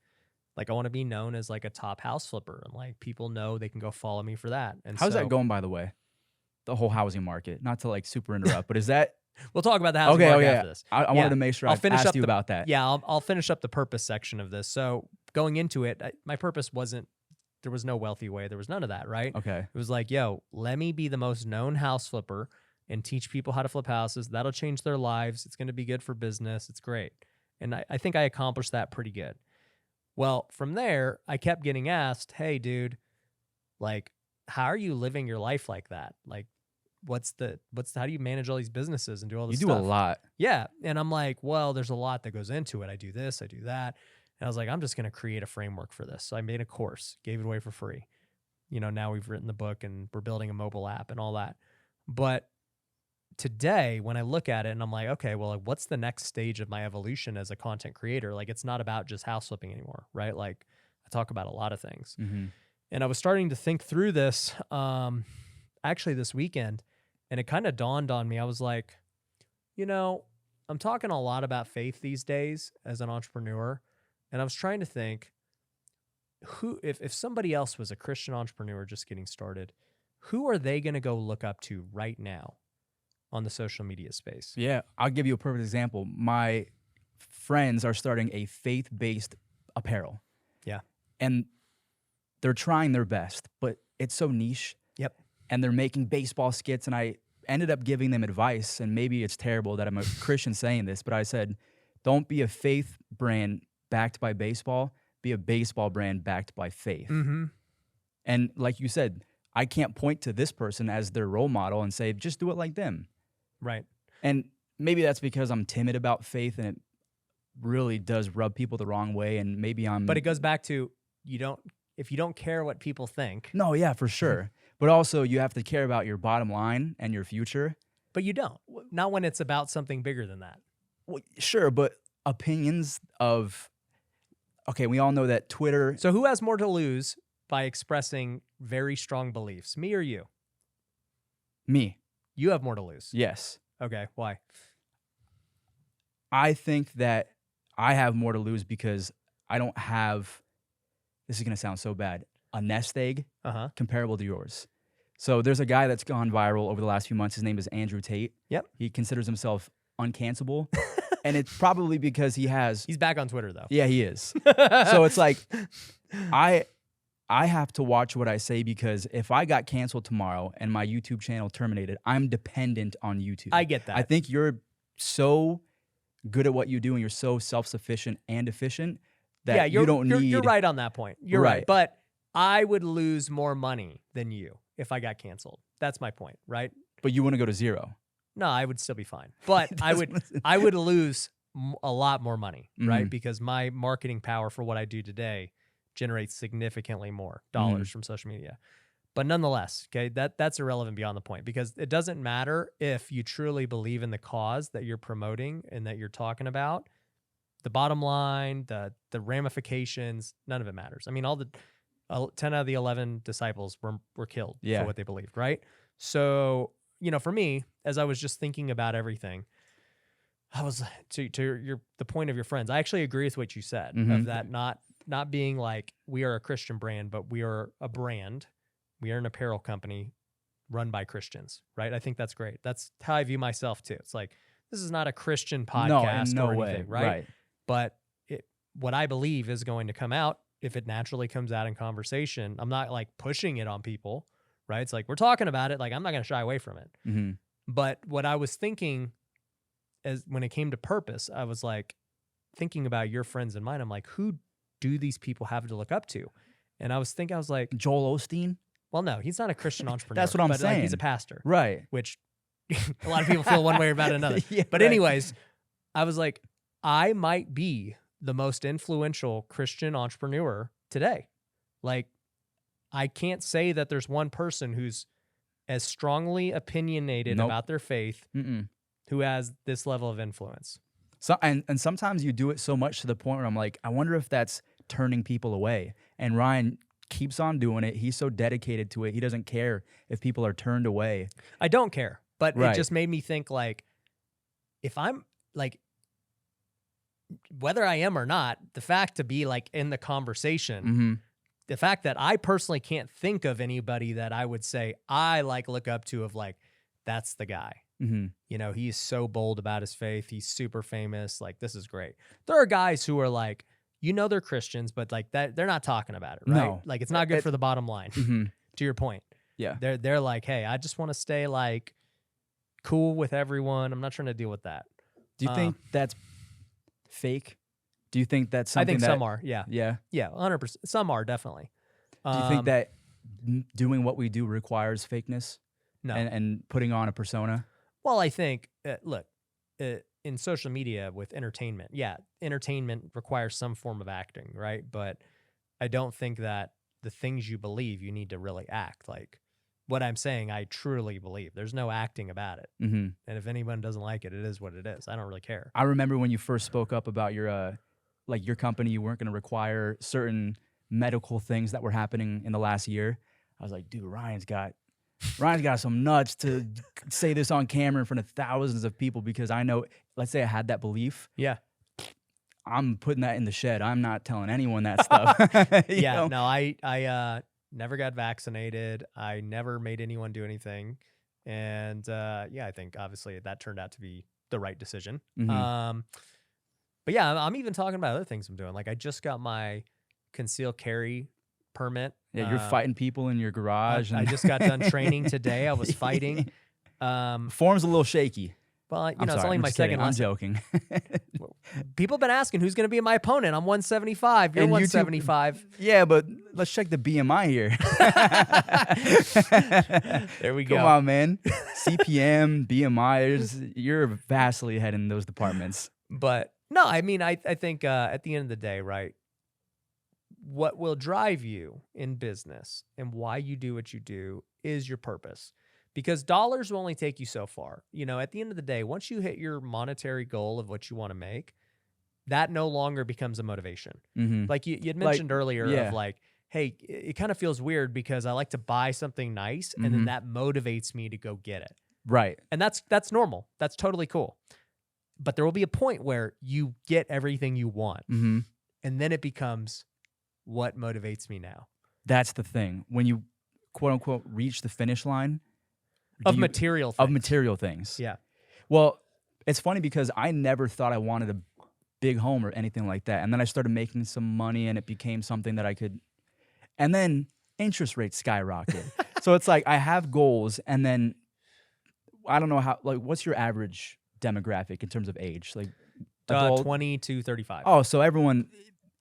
like I want to be known as like a top house flipper, and like people know they can go follow me for that. And how's that going, by the way? The whole housing market. Not to like super interrupt, but is that? We'll talk about the housing market after this. I wanted to make sure I asked you about that. Yeah, I'll finish up the purpose section of this. So going into it, my purpose wasn't, there was no wealthy way. There was none of that, right? Okay. It was like, yo, let me be the most known house flipper and teach people how to flip houses. That'll change their lives. It's going to be good for business. It's great. And I think I accomplished that pretty good. Well, from there, I kept getting asked, hey, dude, like, how are you living your life like that? Like, how do you manage all these businesses and do all this stuff? You do a lot. Yeah. And I'm like, well, there's a lot that goes into it. I do this, I do that. And I was like, I'm just going to create a framework for this. So I made a course, gave it away for free. You know, now we've written the book and we're building a mobile app and all that. But today, when I look at it and I'm like, okay, well, like, what's the next stage of my evolution as a content creator? Like, it's not about just house flipping anymore, right? Like, I talk about a lot of things. Mm-hmm. And I was starting to think through this actually this weekend, and it kind of dawned on me. I was like, you know, I'm talking a lot about faith these days as an entrepreneur, and I was trying to think, who, if somebody else was a Christian entrepreneur just getting started, who are they going to go look up to right now on the social media space? Yeah, I'll give you a perfect example. My friends are starting a faith-based apparel. Yeah. And they're trying their best, but it's so niche. Yep. And they're making baseball skits, and I ended up giving them advice, and maybe it's terrible that I'm a Christian saying this, but I said, don't be a faith brand backed by baseball, be a baseball brand backed by faith. Mm-hmm. And like you said, I can't point to this person as their role model and say, just do it like them. Right. And maybe that's because I'm timid about faith, and really does rub people the wrong way, and maybe I'm. But it goes back to if you don't care what people think. No, yeah, for sure. But also you have to care about your bottom line and your future. But you don't. Not when it's about something bigger than that. Well, sure, but opinions of. Okay, we all know that Twitter. So who has more to lose by expressing very strong beliefs, me or you? Me. You have more to lose. Yes. Okay, why? I think that I have more to lose because I don't have, this is going to sound so bad, a nest egg comparable to yours. So there's a guy that's gone viral over the last few months. His name is Andrew Tate. Yep. He considers himself uncancelable. And it's probably because He's back on Twitter, though. Yeah, he is. So it's like, I have to watch what I say, because if I got canceled tomorrow and my YouTube channel terminated, I'm dependent on YouTube. I get that. I think you're so good at what you do and you're so self-sufficient and efficient that you don't need... You're right on that point. You're right. But I would lose more money than you if I got canceled. That's my point, right? But you want to go to zero. No, I would still be fine. But I would lose a lot more money, right? Because my marketing power for what I do today generates significantly more dollars from social media. But nonetheless, okay, that's irrelevant beyond the point, because it doesn't matter if you truly believe in the cause that you're promoting and that you're talking about. The bottom line, the ramifications, none of it matters. I mean, all the 10 out of the 11 disciples were killed for what they believed, right? So, for me, as I was just thinking about everything, I was to the point of your friends. I actually agree with what you said of that not being like we are a Christian brand, but we are a brand. We are an apparel company run by Christians, right? I think that's great. That's how I view myself too. It's like, this is not a Christian podcast no or way, anything, right? But what I believe is going to come out if it naturally comes out in conversation. I'm not like pushing it on people, right? It's like, we're talking about it. Like, I'm not going to shy away from it. But what I was thinking when it came to purpose, I was like thinking about your friends and mine. I'm like, who do these people have to look up to? And I was like, Joel Osteen? Well, no, he's not a Christian entrepreneur. That's what I'm saying. Like, he's a pastor. Right. Which a lot of people feel one way about another. But anyways, I was like, I might be the most influential Christian entrepreneur today. Like, I can't say that there's one person who's as strongly opinionated about their faith who has this level of influence. So, and sometimes you do it so much to the point where I'm like, I wonder if that's turning people away. And Ryan keeps on doing it. He's so dedicated to it. He doesn't care if people are turned away. I don't care, but it just made me think, like, if I'm like, whether I am or not, the fact to be like in the conversation, the fact that I personally can't think of anybody that I would say I like look up to, of like, that's the guy. He's so bold about his faith. He's super famous. Like, this is great. There are guys who are like, they're Christians, but like that, they're not talking about it, right? No. Like, it's not good for the bottom line. To your point. Yeah. They're like, hey, I just want to stay like cool with everyone. I'm not trying to deal with that. Do you think that's fake? Do you think that's something I think some are, yeah. Yeah? Yeah, 100%. Some are, definitely. Do you think that doing what we do requires fakeness? No. And putting on a persona? Well, I think, look, in social media with entertainment, entertainment requires some form of acting, right? But I don't think that the things you believe, you need to really act. Like, what I'm saying, I truly believe. There's no acting about it. And if anyone doesn't like it, it is what it is. I don't really care. I remember when you first spoke up about your company, you weren't going to require certain medical things that were happening in the last year. I was like, dude, Ryan's got some nuts to say this on camera in front of thousands of people, because I know, let's say I had that belief. Yeah. I'm putting that in the shed. I'm not telling anyone that stuff. No, I never got vaccinated. I never made anyone do anything. And I think obviously that turned out to be the right decision. But yeah, I'm even talking about other things I'm doing. Like, I just got my concealed carry permit. Yeah, you're fighting people in your garage. I just got done training today. I was fighting. Form's a little shaky. Well, it's only my second lesson. I'm joking. People have been asking who's going to be my opponent. I'm 175. You're 175. Yeah, but let's check the BMI here. There we go. Come on, man. CPM, BMI, you're vastly ahead in those departments. But No, I mean, I think at the end of the day, right, what will drive you in business and why you do what you do is your purpose. Because dollars will only take you so far. You know, at the end of the day, once you hit your monetary goal of what you want to make, that no longer becomes a motivation. Like you had mentioned earlier of like, hey, it kind of feels weird because I like to buy something nice and then that motivates me to go get it. Right. And that's normal. That's totally cool. But there will be a point where you get everything you want. And then it becomes, what motivates me now? That's the thing. When you, quote unquote, reach the finish line. Of material things. Of material things. Yeah. Well, it's funny because I never thought I wanted a big home or anything like that. And then I started making some money and it became something that I could, and then interest rates skyrocket. So it's like I have goals and then I don't know how, like, what's your average demographic in terms of age? Like 20 to 35. Oh, so everyone,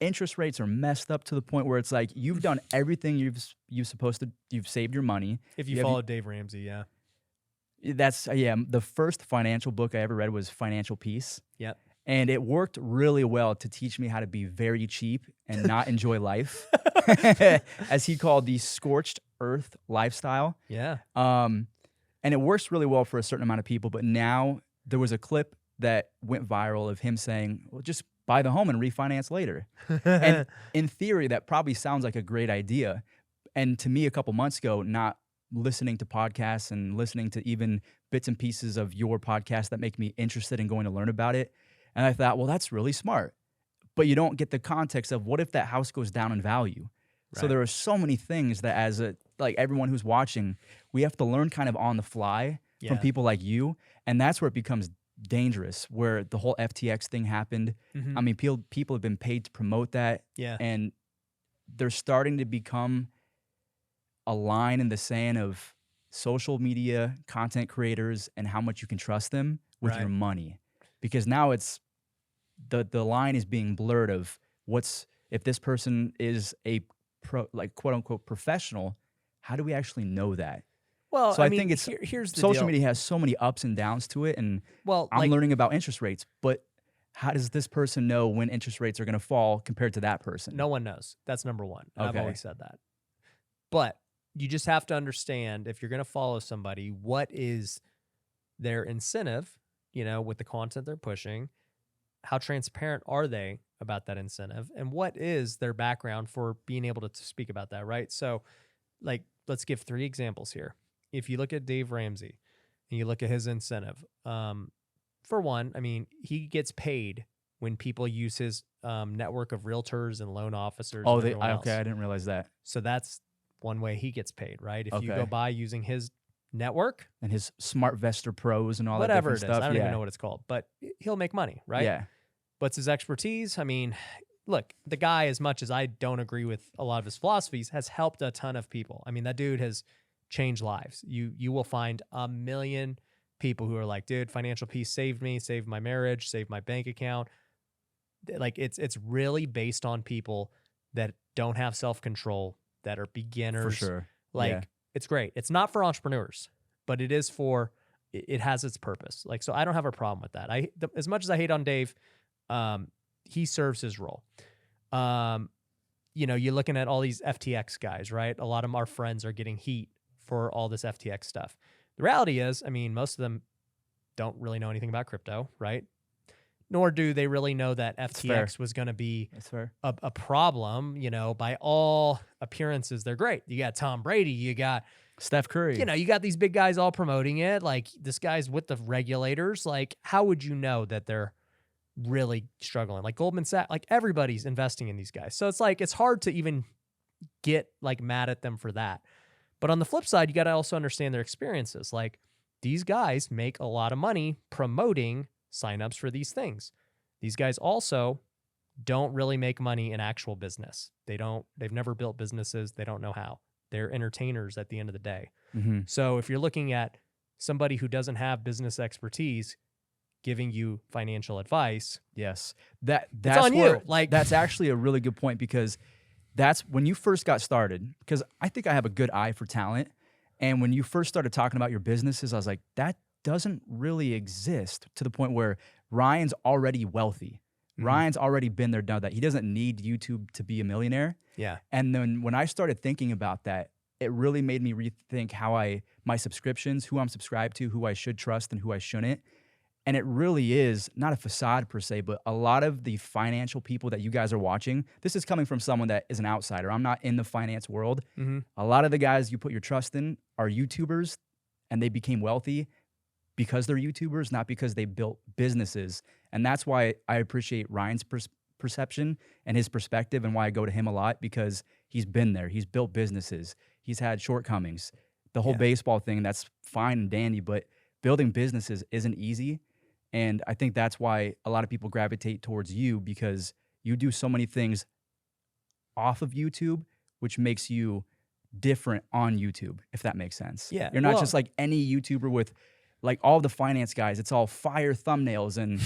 interest rates are messed up to the point where it's like you've done everything you've saved your money. If you follow Dave Ramsey, yeah. That's the first financial book I ever read was Financial Peace. Yep. And it worked really well to teach me how to be very cheap and not enjoy life, as he called the scorched earth lifestyle. Yeah. And it works really well for a certain amount of people. But now there was a clip that went viral of him saying, well, just buy the home and refinance later. And in theory, that probably sounds like a great idea. And to me, a couple months ago, not listening to podcasts and listening to even bits and pieces of your podcast that make me interested in going to learn about it. And I thought, well, that's really smart. But you don't get the context of what if that house goes down in value? Right. So there are so many things that as everyone who's watching, we have to learn kind of on the fly from people like you. And that's where it becomes dangerous, where the whole FTX thing happened. I mean, people have been paid to promote that. Yeah. And they're starting to become a line in the sand of social media content creators and how much you can trust them with your money. Because now it's the line is being blurred of if this person is a quote unquote professional, how do we actually know that? Well, so I think it's here's the social deal. media has so many ups and downs to it, and I'm learning about interest rates, but how does this person know when interest rates are going to fall compared to that person? No one knows. That's number one. I've always said that. But you just have to understand, if you're going to follow somebody, what is their incentive, with the content they're pushing? How transparent are they about that incentive? And what is their background for being able to speak about that, right? So, let's give 3 examples here. If you look at Dave Ramsey and you look at his incentive, for one, I mean, he gets paid when people use his network of realtors and loan officers. Oh, I didn't realize that. So that's one way he gets paid, right? If you go by using his network and his SmartVestor Pros and all whatever that different it is, stuff. I don't even know what it's called, but he'll make money, right? Yeah. What's his expertise? I mean, look, the guy, as much as I don't agree with a lot of his philosophies, has helped a ton of people. I mean, that dude has changed lives. You will find a million people who are like, dude, Financial Peace saved me, saved my marriage, saved my bank account. Like it's really based on people that don't have self-control, that are beginners. For sure. It's great. It's not for entrepreneurs, but it is it has its purpose. So I don't have a problem with that. As much as I hate on Dave, he serves his role. You're looking at all these FTX guys, right? A lot of our friends are getting heat for all this FTX stuff. The reality is, I mean, most of them don't really know anything about crypto, right? Nor do they really know that FTX was going to be a problem. By all appearances, they're great. You got Tom Brady, you got Steph Curry. You got these big guys all promoting it. Like, this guy's with the regulators. Like, how would you know that they're really struggling? Like Goldman Sachs, like everybody's investing in these guys. So it's hard to even get mad at them for that. But on the flip side, you got to also understand their experiences. Like, these guys make a lot of money promoting signups for these things. These guys also don't really make money in actual business. They've never built businesses. They don't know how. They're entertainers at the end of the day. So if you're looking at somebody who doesn't have business expertise giving you financial advice, yes, that's on you. That's actually a really good point, because that's when you first got started, because I think I have a good eye for talent. And when you first started talking about your businesses, I was like, that doesn't really exist, to the point where Ryan's already wealthy. Ryan's already been there, done that. He doesn't need YouTube to be a millionaire. Yeah. And then when I started thinking about that, it really made me rethink my subscriptions, who I'm subscribed to, who I should trust and who I shouldn't. And it really is not a facade per se, but a lot of the financial people that you guys are watching, this is coming from someone that is an outsider. I'm not in the finance world. A lot of the guys you put your trust in are YouTubers, and they became wealthy because they're YouTubers, not because they built businesses. And that's why I appreciate Ryan's perception and his perspective, and why I go to him a lot, because he's been there. He's built businesses. He's had shortcomings. The whole baseball thing, that's fine and dandy, but building businesses isn't easy. And I think that's why a lot of people gravitate towards you, because you do so many things off of YouTube, which makes you different on YouTube, if that makes sense. Yeah. You're not just like any YouTuber with like all the finance guys. It's all fire thumbnails and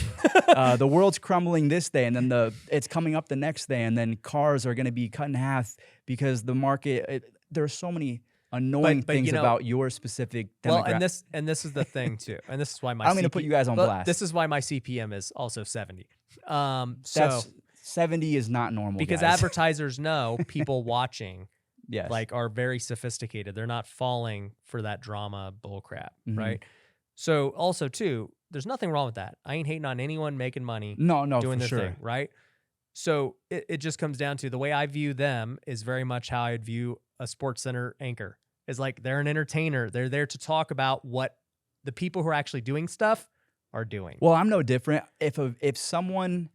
the world's crumbling this day, and then it's coming up the next day, and then cars are going to be cut in half because the market, there's so many annoying things about your specific demographic. Well, and this is the thing too, and this is why my I'm going to put you guys on blast. This is why my CPM is also 70. That's 70 is not normal, because guys. advertisers know people watching yes. like are very sophisticated. They're not falling for that drama bullcrap, Mm-hmm. right? So also too, there's nothing wrong with that. I ain't hating on anyone making money, no, doing for their sure. thing, right? So it just comes down to the way I view them is very much how I'd view a Sports Center anchor. Is like they're an entertainer. They're there to talk about what the people who are actually doing stuff are doing. Well, I'm no different. If someone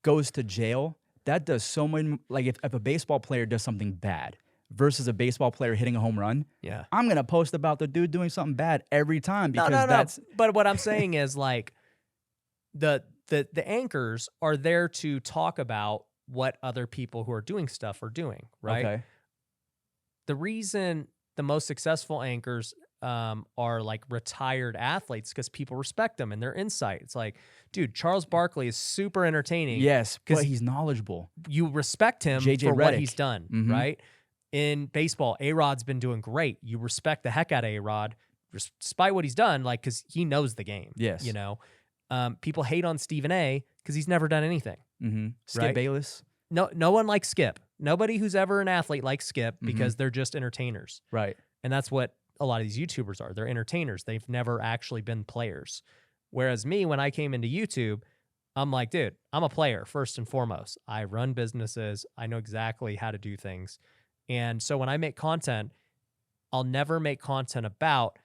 goes to jail, that does so many. Like if a baseball player does something bad versus a baseball player hitting a home run, Yeah, I'm gonna post about the dude doing something bad every time, because that's. But what I'm saying is like the anchors are there to talk about what other people who are doing stuff are doing, right? Okay. The reason the most successful anchors are like retired athletes, because people respect them and their insight. It's like, dude, Charles Barkley is super entertaining. Yes, because but he's knowledgeable. you respect him JJ for what Redick. he's done, Mhm. right? In baseball, A-Rod's been doing great. You respect the heck out of A-Rod, despite what he's done, like, because he knows the game. Yes. You know, people hate on Stephen A because he's never done anything. Mm-hmm. Skip Right? Bayless. No one likes Skip. Nobody who's ever an athlete likes Skip Mm-hmm. because they're just entertainers. Right. And that's what a lot of these YouTubers are. They're entertainers. They've never actually been players. Whereas me, when I came into YouTube, I'm like, dude, I'm a player first and foremost. I run businesses. I know exactly how to do things. And so when I make content, I'll never make content about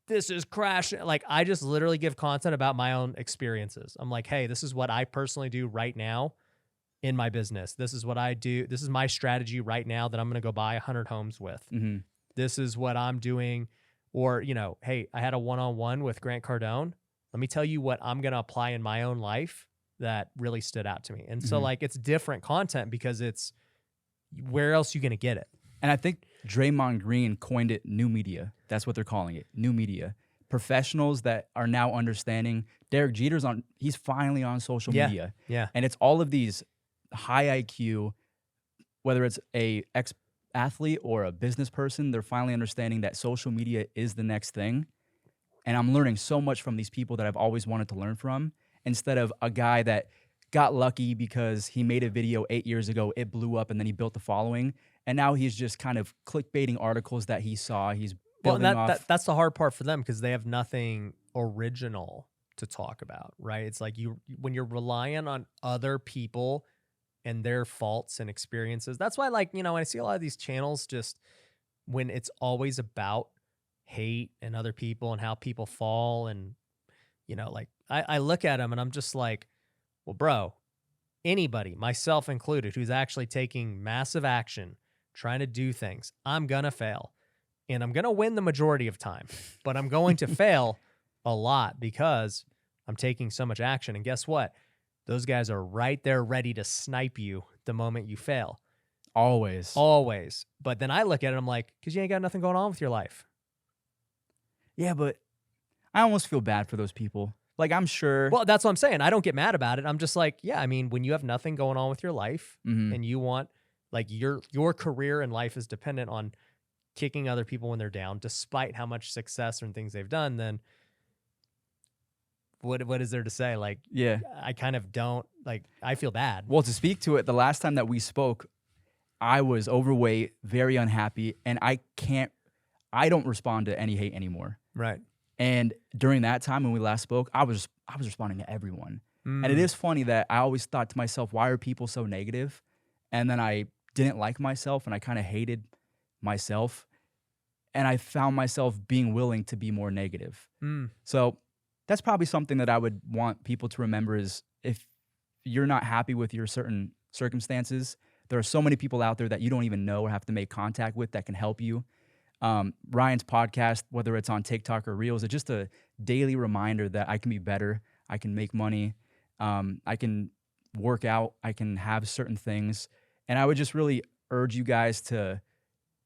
this is crashing. Like, I just literally give content about my own experiences. I'm like, hey, this is what I personally do right now in my business. This is what I do. This is my strategy right now that I'm going to go buy 100 homes with. Mm-hmm. This is what I'm doing. Or, you know, hey, I had a one-on-one with Grant Cardone. Let me tell you what I'm going to apply in my own life that really stood out to me. And so, Mhm. like, it's different content because it's where else you going to get it? And I think Draymond Green coined it new media. That's what they're calling it, new media. Professionals that are now understanding. Derek Jeter's he's finally on social media. Yeah. And it's all of these high IQ, whether it's a ex-athlete or a business person, they're finally understanding that social media is the next thing. And I'm learning so much from these people that I've always wanted to learn from, instead of a guy that got lucky because he made a video 8 years ago, it blew up, and then he built the following. And now he's just kind of clickbaiting articles that he saw. He's building off. That's the hard part for them because they have nothing original to talk about, right? It's like when you're relying on other people and their faults and experiences. That's why, like, you know, when I see a lot of these channels, just when it's always about hate and other people and how people fall, and, you know, like I look at them and I'm just like, well, bro, anybody, myself included, who's actually taking massive action, trying to do things, I'm gonna fail. And I'm gonna win the majority of time, but I'm going to fail a lot because I'm taking so much action. And guess what? Those guys are right there ready to snipe you the moment you fail. Always. Always. But then I look at it, I'm like, because you ain't got nothing going on with your life. Yeah, but I almost feel bad for those people. Like, I'm sure. Well, that's what I'm saying. I don't get mad about it. I'm just like, yeah, I mean, when you have nothing going on with your life Mhm. and you want, like, your career and life is dependent on kicking other people when they're down, despite how much success and things they've done, then what is there to say? Like, Yeah. I kind of don't like, I feel bad. Well, to speak to it, the last time that we spoke, I was overweight, very unhappy, and I don't respond to any hate anymore. Right. And during that time when we last spoke, I was responding to everyone. And it is funny that I always thought to myself, why are people so negative? And then I didn't like myself and I kind of hated myself. And I found myself being willing to be more negative. So that's probably something that I would want people to remember is if you're not happy with your certain circumstances, there are so many people out there that you don't even know or have to make contact with that can help you. Ryan's podcast, whether it's on TikTok or Reels, it's just a daily reminder that I can be better. I can make money. I can work out. I can have certain things. And I would just really urge you guys to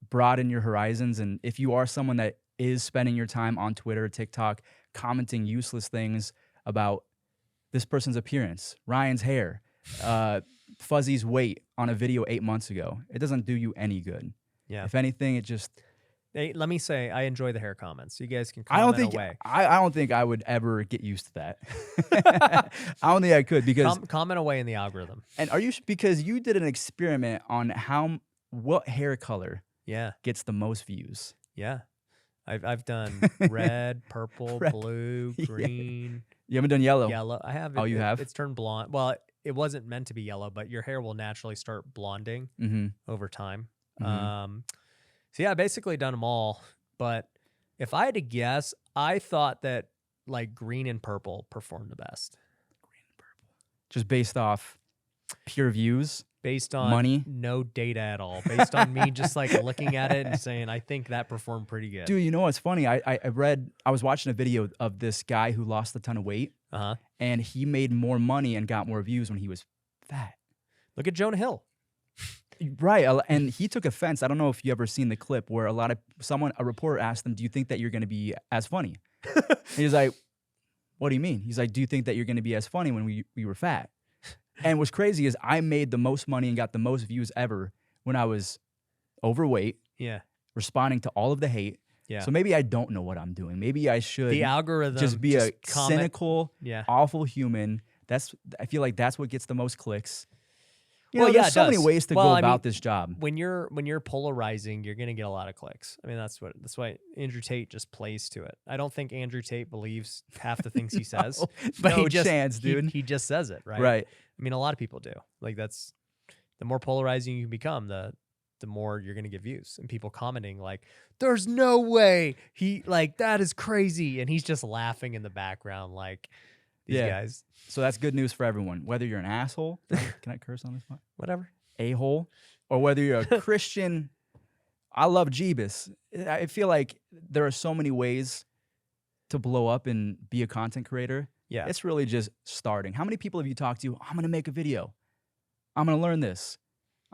broaden your horizons. And if you are someone that is spending your time on Twitter, TikTok, commenting useless things about this person's appearance, Ryan's hair, Fuzzy's weight on a video 8 months ago, it doesn't do you any good. Yeah. If anything, it just... Hey, let me say, I enjoy the hair comments. You guys can comment away. I don't think I would ever get used to that. I don't think I could because... Comment away in the algorithm. And are you... Because you did an experiment on what hair color gets the most views. Yeah. I've done red, purple, blue, green. You haven't done yellow? Yellow. I have. You have? It's turned blonde. Well, it wasn't meant to be yellow, but your hair will naturally start blonding over time. So yeah, I basically done them all. But if I had to guess, I thought that like green and purple performed the best. Green and purple. Just based off pure views? Based on money? No data at all. Based on me just like looking at it and saying, I think that performed pretty good. Dude, you know what's funny? I was watching a video of this guy who lost a ton of weight. And he made more money and got more views when he was fat. Look at Jonah Hill. Right. And he took offense. I don't know if you ever seen the clip where a reporter asked him, do you think that you're going to be as funny? He's like, what do you mean? He's like, do you think that you're going to be as funny when we were fat? And what's crazy is I made the most money and got the most views ever when I was overweight. Yeah. Responding to all of the hate. Yeah. So maybe I don't know what I'm doing. Maybe I should the algorithm just be a cynical, awful human. I feel like that's what gets the most clicks. There's so many ways to go about this job. When you're polarizing, you're gonna get a lot of clicks. I mean, that's why Andrew Tate just plays to it. I don't think Andrew Tate believes half the things he says, but no chance, dude. He just says it, right? Right. I mean, a lot of people do. Like the more polarizing you become, the more you're gonna get views and people commenting like, "There's no way that is crazy," and he's just laughing in the background like. These guys. So that's good news for everyone. Whether you're an asshole, can I curse on this one? Whatever. A-hole, or whether you're a Christian, I love Jeebus. I feel like there are so many ways to blow up and be a content creator. Yeah. It's really just starting. How many people have you talked to? I'm going to make a video. I'm going to learn this.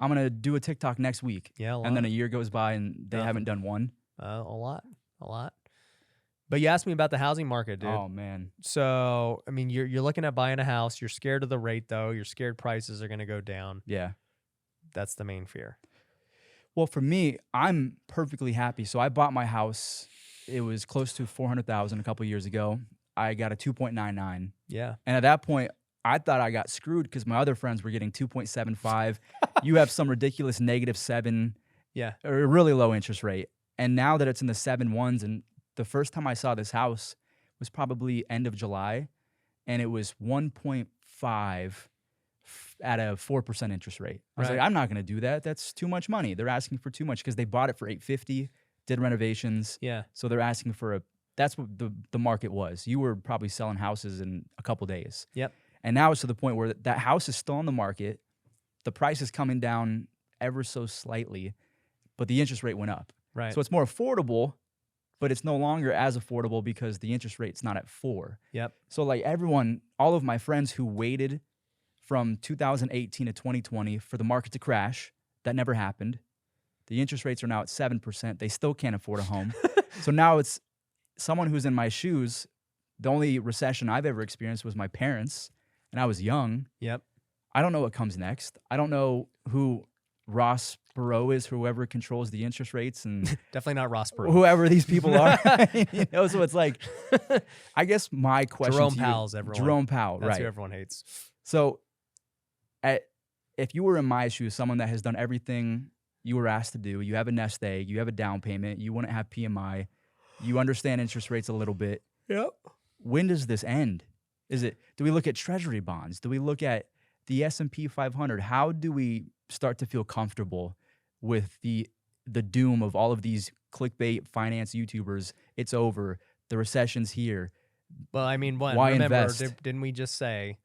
I'm going to do a TikTok next week. Yeah, and then a year goes by and they haven't done one. A lot. But you asked me about the housing market, dude. Oh, man. So, I mean, you're looking at buying a house. You're scared of the rate, though. You're scared prices are going to go down. Yeah. That's the main fear. Well, for me, I'm perfectly happy. So I bought my house. It was close to $400,000 a couple years ago. I got a 2.99. Yeah. And at that point, I thought I got screwed because my other friends were getting 2.75. You have some ridiculous -7. Yeah. Or a really low interest rate. And now that it's in the 7.1s, and the first time I saw this house was probably end of July, and it was 1.5 at a 4% interest rate. I was like, I'm not going to do that. That's too much money. They're asking for too much because they bought it for $850, did renovations. Yeah. So they're asking for that's what the market was. You were probably selling houses in a couple days. Yep. And now it's to the point where that house is still on the market. The price is coming down ever so slightly, but the interest rate went up. Right. So it's more affordable, but it's no longer as affordable because the interest rate's not at 4. Yep. So like all of my friends who waited from 2018 to 2020 for the market to crash, that never happened. The interest rates are now at 7%. They still can't afford a home. So now it's someone who's in my shoes. The only recession I've ever experienced was my parents, and I was young. Yep. I don't know what comes next. I don't know who Ross Perot is, whoever controls the interest rates, and definitely not Ross Perot. Whoever these people are, so it's like, I guess my question Jerome to you, Powell's everyone. Jerome Powell, That's right? who everyone hates. So if you were in my shoes, someone that has done everything you were asked to do, you have a nest egg, you have a down payment, you wouldn't have PMI, you understand interest rates a little bit. Yep. When does this end? Do we look at treasury bonds? Do we look at the S&P 500? How do we start to feel comfortable with the doom of all of these clickbait finance YouTubers? It's over. The recession's here. Well, I mean, Why remember, invest? didn't we just say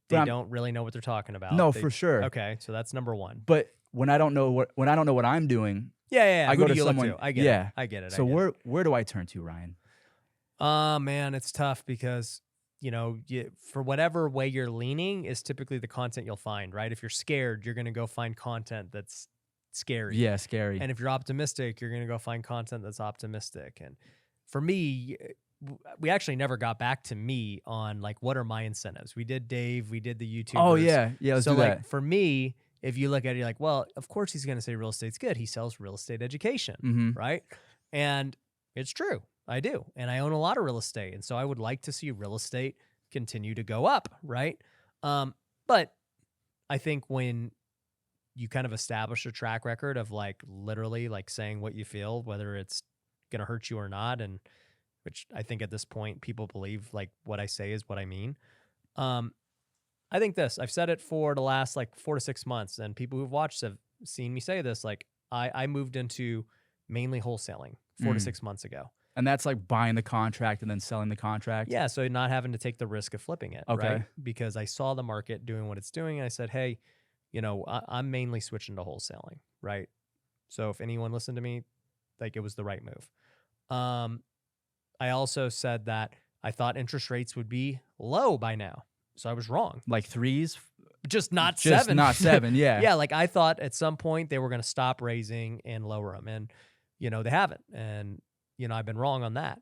they don't really know what they're talking about? No, for sure. Okay, so that's number one. But when I don't know what I'm doing, Yeah. I Who go do to you someone. look to? I get yeah, it. I get it. So where do I turn to, Ryan? Man, it's tough because, for whatever way you're leaning is typically the content you'll find, right? If you're scared, you're going to go find content that's scary. Yeah, scary. And if you're optimistic, you're going to go find content that's optimistic. And for me, we actually never got back to me on like, what are my incentives? We did Dave, we did the YouTubers. Oh yeah. Let's so do like that. for me, if you look at it, you're like, well, of course he's going to say real estate's good. He sells real estate education, right? And it's true. I do. And I own a lot of real estate. And so I would like to see real estate continue to go up, right? But I think when you kind of establish a track record of like literally like saying what you feel, whether it's going to hurt you or not, and which I think at this point people believe like what I say is what I mean. I think I've said it for the last like 4 to 6 months, and people who've watched have seen me say this. Like I moved into mainly wholesaling 4 to 6 months ago. And that's like buying the contract and then selling the contract. Yeah, so not having to take the risk of flipping it, Okay. right? Because I saw the market doing what it's doing, and I said, hey, I'm mainly switching to wholesaling, right? So if anyone listened to me, like it was the right move. I also said that I thought interest rates would be low by now. So I was wrong. Like threes? Just not Just 7. not 7, yeah. Yeah, like I thought at some point they were going to stop raising and lower them. And, they haven't. And, I've been wrong on that.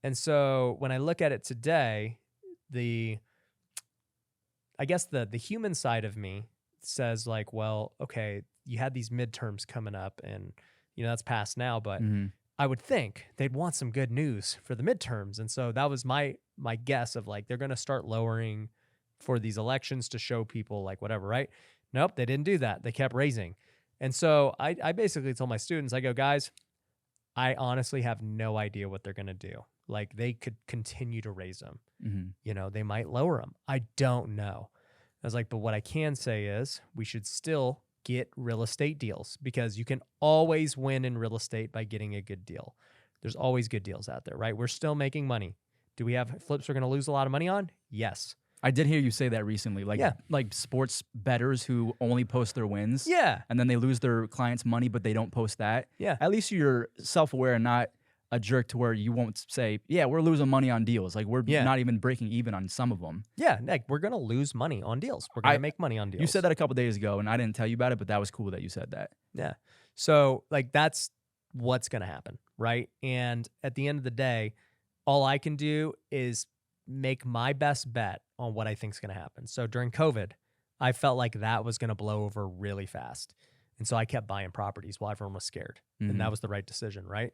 And so when I look at it today, I guess the human side of me says like, well, okay, you had these midterms coming up and, that's past now, but I would think they'd want some good news for the midterms. And so that was my guess of like, they're going to start lowering for these elections to show people like whatever, right? Nope, they didn't do that. They kept raising. And so I basically told my students, I go, guys, I honestly have no idea what they're going to do. Like they could continue to raise them. They might lower them. I don't know. I was like, but what I can say is we should still get real estate deals because you can always win in real estate by getting a good deal. There's always good deals out there, right? We're still making money. Do we have flips we're going to lose a lot of money on? Yes. I did hear you say that recently. Like, Yeah. like sports bettors who only post their wins. Yeah. And then they lose their clients' money, but they don't post that. Yeah. At least you're self-aware and not a jerk to where you won't say, yeah, we're losing money on deals. Like we're Yeah. not even breaking even on some of them. Yeah. Like we're going to lose money on deals. We're going to make money on deals. You said that a couple days ago and I didn't tell you about it, but that was cool that you said that. Yeah. So like that's what's going to happen, right? And at the end of the day, all I can do is make my best bet on what I think is going to happen. So during COVID, I felt like that was going to blow over really fast. And so I kept buying properties while everyone was scared. And that was the right decision, right?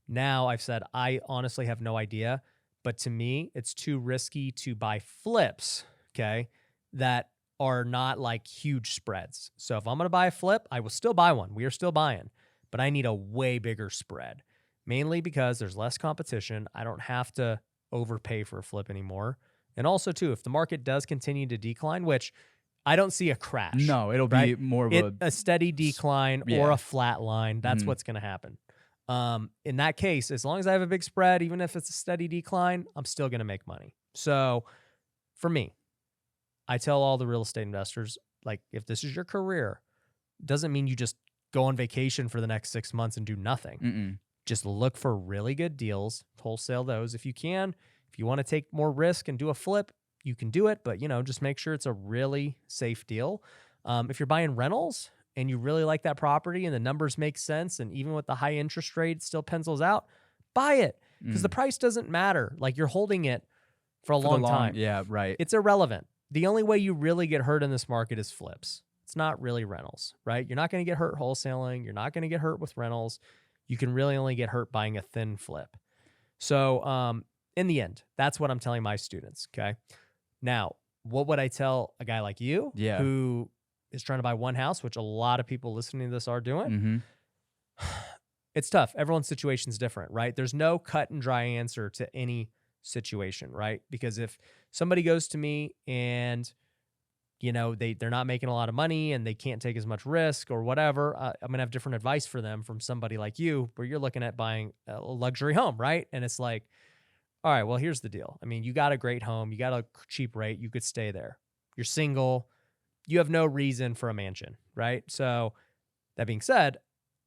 Now I've said, I honestly have no idea, but to me, it's too risky to buy flips, okay, that are not like huge spreads. So if I'm going to buy a flip, I will still buy one. We are still buying, but I need a way bigger spread, mainly because there's less competition. I don't have to overpay for a flip anymore. And also too, if the market does continue to decline, which I don't see a crash. No, it'll be more of a steady decline or a flat line. That's what's going to happen. In that case, as long as I have a big spread, even if it's a steady decline, I'm still going to make money. So for me, I tell all the real estate investors, like if this is your career, doesn't mean you just go on vacation for the next 6 months and do nothing. Just look for really good deals, wholesale those if you can. If you want to take more risk and do a flip, you can do it, but just make sure it's a really safe deal. If you're buying rentals and you really like that property and the numbers make sense, and even with the high interest rate, it still pencils out, buy it because the price doesn't matter. Like you're holding it for a long time. Yeah, right. It's irrelevant. The only way you really get hurt in this market is flips. It's not really rentals, right? You're not going to get hurt wholesaling. You're not going to get hurt with rentals. You can really only get hurt buying a thin flip. So in the end, that's what I'm telling my students, okay? Now, what would I tell a guy like you Yeah. who is trying to buy one house, which a lot of people listening to this are doing? It's tough. Everyone's situation is different, right? There's no cut and dry answer to any situation, right? Because if somebody goes to me and they're not making a lot of money and they can't take as much risk or whatever, I'm gonna have different advice for them from somebody like you, where you're looking at buying a luxury home, right? And it's like, all right, well, here's the deal. I mean, you got a great home, you got a cheap rate, you could stay there. You're single, you have no reason for a mansion, right? So that being said,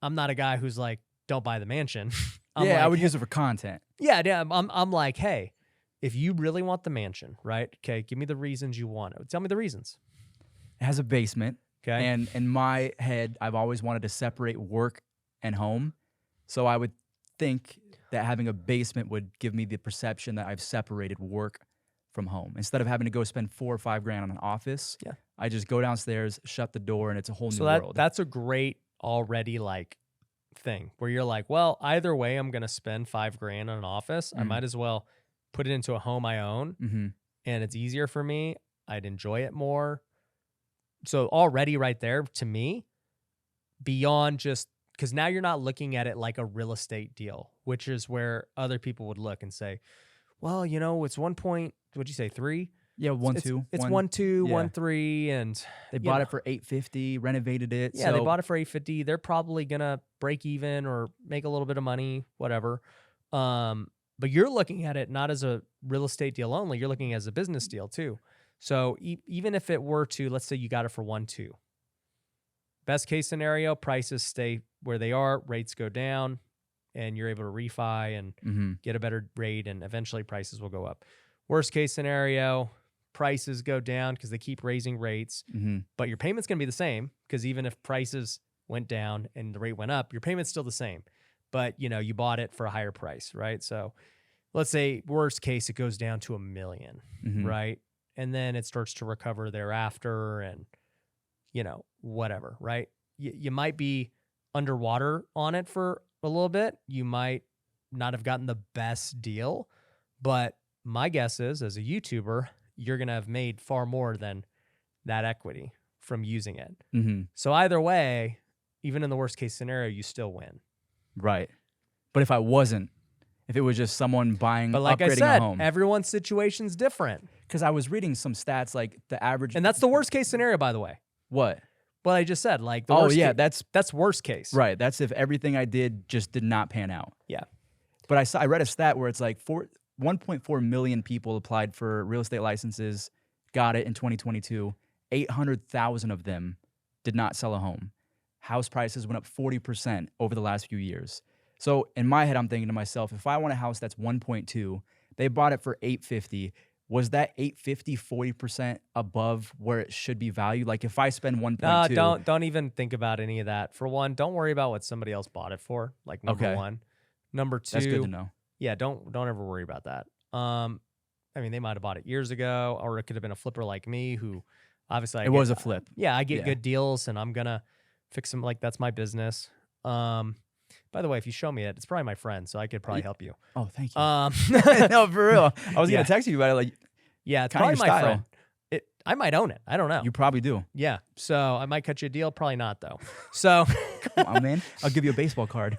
I'm not a guy who's like, don't buy the mansion. I would use it for content. Yeah. I'm like, hey, if you really want the mansion, right? Okay, give me the reasons you want it. Tell me the reasons. It has a basement. Okay. And in my head, I've always wanted to separate work and home. So I would think that having a basement would give me the perception that I've separated work from home. Instead of having to go spend $4 or $5 grand on an office, I just go downstairs, shut the door, and it's a whole new world. That's a great already like thing where you're like, well, either way, I'm going to spend $5 grand on an office. I might as well put it into a home I own, and it's easier for me. I'd enjoy it more. So already right there, to me, beyond just, because now you're not looking at it like a real estate deal, which is where other people would look and say, well, it's 1 point, what'd you say, 3? Yeah, 1.2. It's 1.2, 1.3, and they bought it for $850, renovated it. Yeah, they bought it for $850. They're probably gonna break even or make a little bit of money, whatever. But you're looking at it not as a real estate deal only. You're looking as a business deal too. So even if it were to, let's say you got it for 1.2, best case scenario, prices stay where they are, rates go down, and you're able to refi and get a better rate, and eventually prices will go up. Worst case scenario, prices go down because they keep raising rates, but your payment's going to be the same, because even if prices went down and the rate went up, your payment's still the same. But, you bought it for a higher price, right? So let's say worst case, it goes down to $1 million, right? And then it starts to recover thereafter and, whatever, right? You might be underwater on it for a little bit. You might not have gotten the best deal, but my guess is, as a YouTuber, you're going to have made far more than that equity from using it. So either way, even in the worst case scenario, you still win. Right. But if it was just someone buying, but like upgrading I said, a home. Everyone's situation's different. Because I was reading some stats, like the average. And that's the worst case scenario, by the way. What? Well, I just said, like, the worst that's worst case. Right. That's if everything I did just did not pan out. Yeah. But I read a stat where it's like 1.4 million people applied for real estate licenses, got it in 2022. 800,000 of them did not sell a home. House prices went up 40% over the last few years. So in my head, I'm thinking to myself, if I want a house that's 1.2, they bought it for 850. Was that 850 40% above where it should be valued? Like if I spend 1.2, don't even think about any of that. For one, don't worry about what somebody else bought it for. Like number one. Number two, that's good to know. Yeah, don't ever worry about that. I mean, they might have bought it years ago, or it could have been a flipper like me who obviously was a flip. Yeah, I get good deals and I'm gonna fix them. Like that's my business. By the way, if you show me it, it's probably my friend, so I could probably help you. Oh, thank you. No, for real. I was gonna text you about it. Like, yeah, it's probably my friend. I might own it. I don't know. You probably do. Yeah. So I might cut you a deal. Probably not though. So come on, man. I'll give you a baseball card.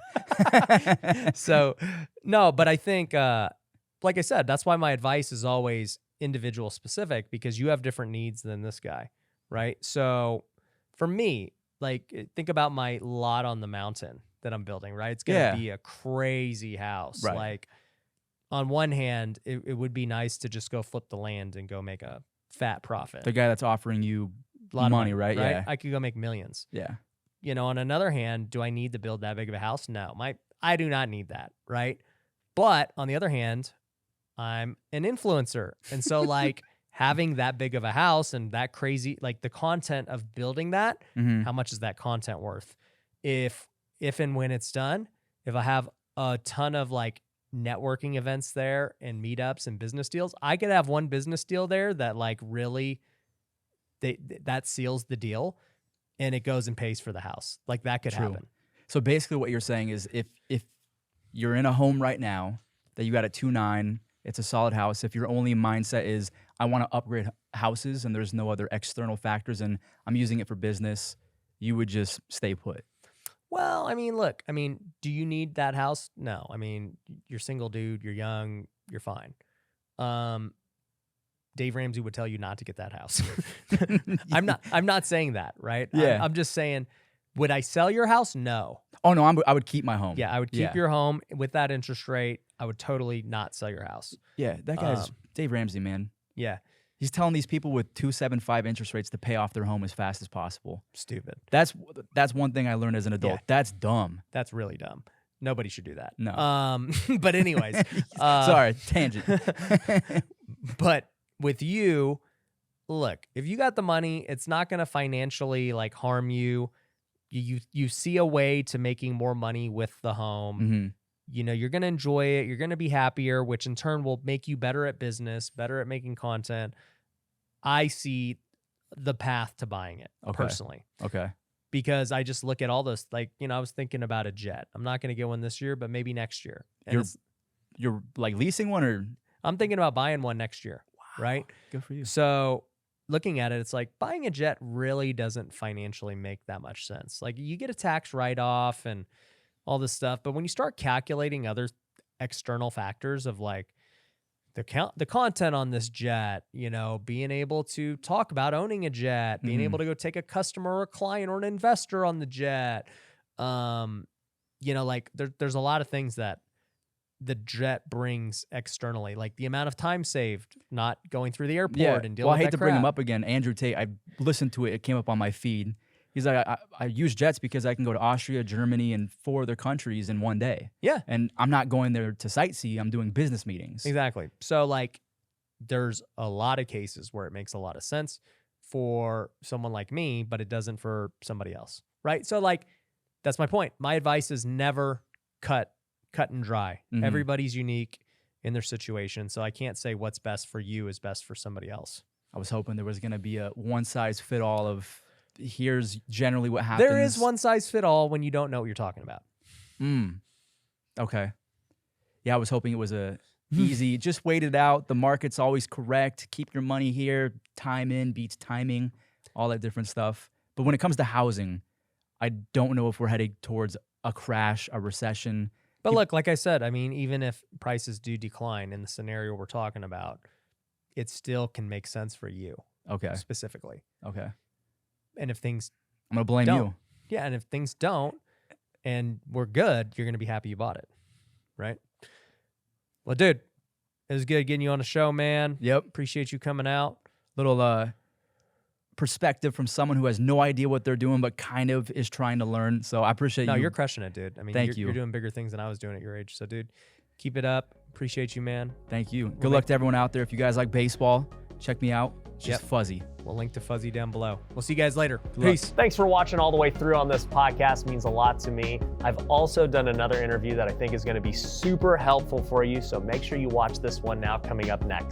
So no, but I think, like I said, that's why my advice is always individual specific, because you have different needs than this guy, right? So for me, like think about my lot on the mountain that I'm building, right? It's going to be a crazy house. Right. Like on one hand, it would be nice to just go flip the land and go make a fat profit. The guy that's offering you a lot money, of right? Yeah. I could go make millions. Yeah. On another hand, do I need to build that big of a house? No, I do not need that, right? But on the other hand, I'm an influencer. And so like having that big of a house and that crazy, like the content of building that, how much is that content worth? If and when it's done, if I have a ton of like networking events there and meetups and business deals, I could have one business deal there that like really that seals the deal and it goes and pays for the house. Like that could happen. So basically what you're saying is if you're in a home right now that you got a 2.9, It's a solid house. If your only mindset is, I want to upgrade houses and there's no other external factors and I'm using it for business, you would just stay put. Well, I mean, look, I mean, do you need that house? No. I mean, you're single dude, you're young, you're fine. Dave Ramsey would tell you not to get that house. I'm not saying that, right? Yeah. I'm just saying, would I sell your house? No. Oh no, I would keep my home. Yeah, I would keep your home with that interest rate. I would totally not sell your house. Yeah, that guy's Dave Ramsey, man. Yeah. He's telling these people with 2.75 interest rates to pay off their home as fast as possible. Stupid. That's one thing I learned as an adult. Yeah. That's dumb. That's really dumb. Nobody should do that. No. But anyways. Sorry, tangent. But with you, look, if you got the money, it's not going to financially like harm you. You see a way to making more money with the home. Mm-hmm. You know, you're going to enjoy it. You're going to be happier, which in turn will make you better at business, better at making content. I see the path to buying it personally. Okay. Because I just look at all those, like, you know, I was thinking about a jet. I'm not going to get one this year, but maybe next year. And You're like leasing one, or? I'm thinking about buying one next year. Wow. Right? Good for you. So looking at it, it's like buying a jet really doesn't financially make that much sense. Like you get a tax write-off and all this stuff. But when you start calculating other external factors of like the content on this jet, you know, being able to talk about owning a jet, being able to go take a customer or a client or an investor on the jet, you know, like there's a lot of things that the jet brings externally, like the amount of time saved not going through the airport and dealing with I hate that to bring him crap. up again. Andrew Tate, I listened to it. It came up on my feed. He's like, I use jets because I can go to Austria, Germany, and 4 other countries in one day. Yeah. And I'm not going there to sightsee. I'm doing business meetings. Exactly. So like there's a lot of cases where it makes a lot of sense for someone like me, but it doesn't for somebody else. Right. So like, that's my point. My advice is never cut and dry. Mm-hmm. Everybody's unique in their situation. So I can't say what's best for you is best for somebody else. I was hoping there was going to be a one-size-fit-all of here's generally what happens. There is one size fit all when you don't know what you're talking about. Okay. Yeah, I was hoping it was a easy, just wait it out. The market's always correct. Keep your money here. Time in beats timing, all that different stuff. But when it comes to housing, I don't know if we're heading towards a crash, a recession. But look, like I said, I mean, even if prices do decline in the scenario we're talking about, it still can make sense for you. Okay. Specifically. Okay. And if things I'm going to blame don't, you. Yeah, and if things don't and we're good, you're going to be happy you bought it. Right? Well, dude, it was good getting you on the show, man. Yep. Appreciate you coming out. Little perspective from someone who has no idea what they're doing, but kind of is trying to learn. So I appreciate you. No, you're crushing it, dude. I mean, Thank you. You're doing bigger things than I was doing at your age. So, dude, keep it up. Appreciate you, man. Thank you. Good luck to everyone out there. If you guys like baseball, check me out. It's just fuzzy. We'll link to Fuzzy down below. We'll see you guys later. Peace. Thanks for watching all the way through on this podcast. It means a lot to me. I've also done another interview that I think is going to be super helpful for you. So make sure you watch this one now coming up next.